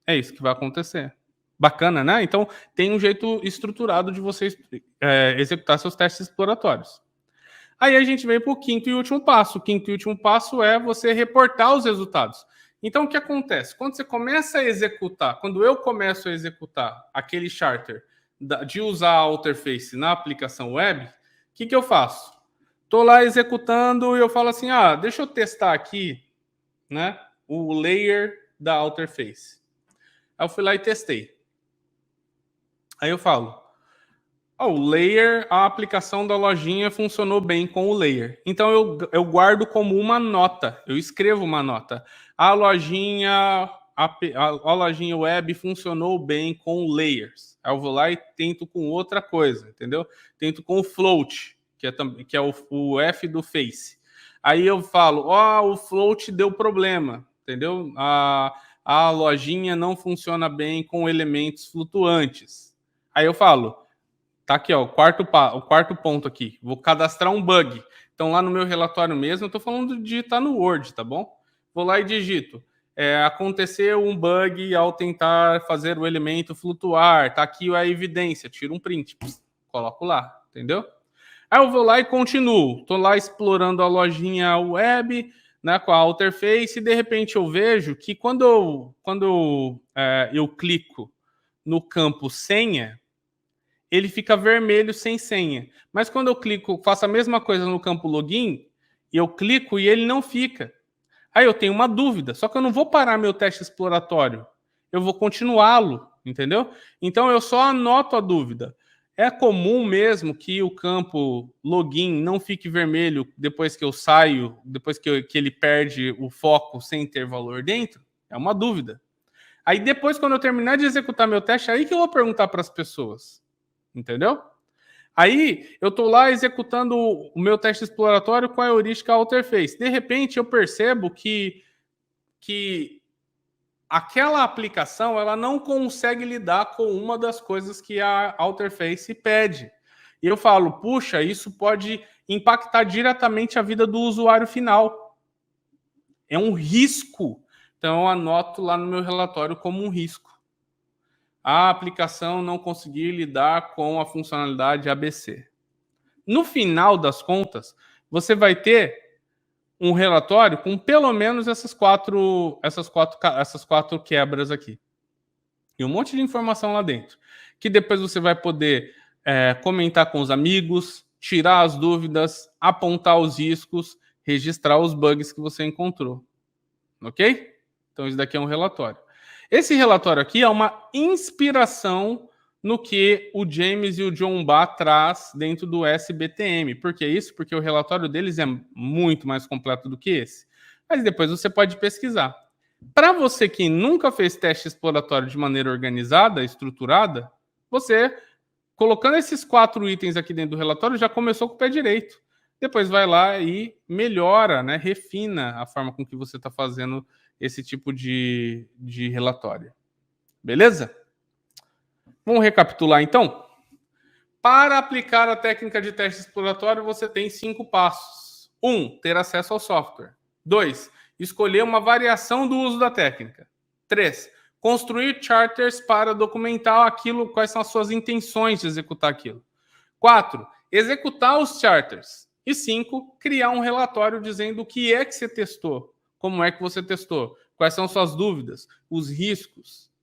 é isso que vai acontecer. Bacana, né? Então, tem um jeito estruturado de você executar seus testes exploratórios. Aí a gente vem para o quinto e último passo. O quinto e último passo é você reportar os resultados. Então, o que acontece? Quando você começa a executar, quando eu começo a executar aquele charter de usar a Alterface na aplicação web, o que eu faço? Estou lá executando e eu falo assim, deixa eu testar aqui, né, o layer da Alterface. Aí eu fui lá e testei. Aí eu falo, o layer, a aplicação da lojinha funcionou bem com o layer. Então eu guardo como uma nota, eu escrevo uma nota. A lojinha web funcionou bem com layers. Aí eu vou lá e tento com outra coisa, entendeu? Tento com o float, que é o F do Face. Aí eu falo, o float deu problema, entendeu? A lojinha não funciona bem com elementos flutuantes. Aí eu falo, tá aqui, o quarto ponto aqui. Vou cadastrar um bug. Então, lá no meu relatório mesmo, eu estou falando de digitar no Word, tá bom? Vou lá e digito. Aconteceu um bug ao tentar fazer o elemento flutuar. Tá aqui a evidência. Tiro um print. Coloco lá, entendeu? Aí eu vou lá e continuo. Estou lá explorando a lojinha web, né, com a Alterface, e de repente eu vejo que quando eu clico no campo senha, ele fica vermelho sem senha. Mas quando eu clico, faço a mesma coisa no campo login, e eu clico e ele não fica. Aí eu tenho uma dúvida, só que eu não vou parar meu teste exploratório. Eu vou continuá-lo, entendeu? Então eu só anoto a dúvida. É comum mesmo que o campo login não fique vermelho depois que eu saio, depois que ele perde o foco sem ter valor dentro? É uma dúvida. Aí depois, quando eu terminar de executar meu teste, aí que eu vou perguntar para as pessoas. Entendeu? Aí eu estou lá executando o meu teste exploratório com a heurística Alterface. De repente eu percebo que aquela aplicação ela não consegue lidar com uma das coisas que a Alterface pede. E eu falo, puxa, isso pode impactar diretamente a vida do usuário final. É um risco. Então eu anoto lá no meu relatório como um risco. A aplicação não conseguir lidar com a funcionalidade ABC. No final das contas, você vai ter um relatório com pelo menos essas quatro quebras aqui. E um monte de informação lá dentro. Que depois você vai poder comentar com os amigos, tirar as dúvidas, apontar os riscos, registrar os bugs que você encontrou. Ok? Então, isso daqui é um relatório. Esse relatório aqui é uma inspiração no que o James e o John Ba traz dentro do SBTM. Por que isso? Porque o relatório deles é muito mais completo do que esse. Mas depois você pode pesquisar. Para você que nunca fez teste exploratório de maneira organizada, estruturada, você, colocando esses 4 itens aqui dentro do relatório, já começou com o pé direito. Depois vai lá e melhora, né, refina a forma com que você está fazendo esse tipo de relatório. Beleza? Vamos recapitular, então? Para aplicar a técnica de teste exploratório, você tem 5 passos. 1. Ter acesso ao software. 2. Escolher uma variação do uso da técnica. 3. Construir charters para documentar aquilo, quais são as suas intenções de executar aquilo. 4. Executar os charters. E 5. Criar um relatório dizendo o que é que você testou. Como é que você testou? Quais são suas dúvidas? Os riscos?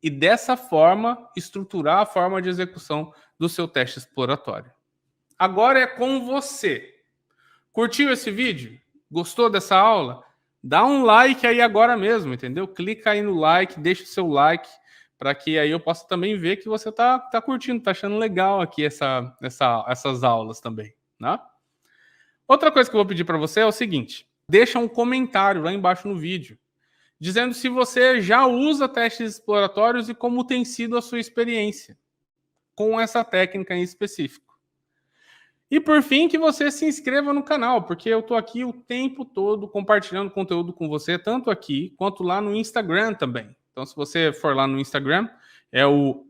E dessa forma, estruturar a forma de execução do seu teste exploratório. Agora é com você. Curtiu esse vídeo? Gostou dessa aula? Dá um like aí agora mesmo, entendeu? Clica aí no like, deixa o seu like, para que aí eu possa também ver que você tá curtindo, tá achando legal aqui essas aulas também, né? Outra coisa que eu vou pedir para você é o seguinte: deixa um comentário lá embaixo no vídeo, dizendo se você já usa testes exploratórios e como tem sido a sua experiência com essa técnica em específico. E por fim, que você se inscreva no canal, porque eu estou aqui o tempo todo compartilhando conteúdo com você, tanto aqui quanto lá no Instagram também. Então, se você for lá no Instagram, é o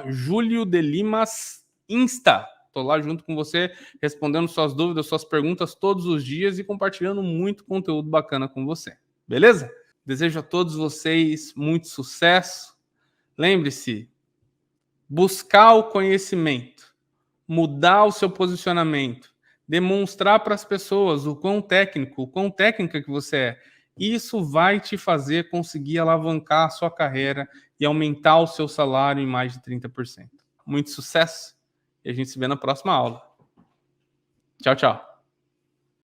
@JulioDelimasInsta. Estou lá junto com você, respondendo suas dúvidas, suas perguntas todos os dias e compartilhando muito conteúdo bacana com você. Beleza? Desejo a todos vocês muito sucesso. Lembre-se, buscar o conhecimento, mudar o seu posicionamento, demonstrar para as pessoas o quão técnico, o quão técnica que você é. Isso vai te fazer conseguir alavancar a sua carreira e aumentar o seu salário em mais de 30%. Muito sucesso e a gente se vê na próxima aula. Tchau, tchau.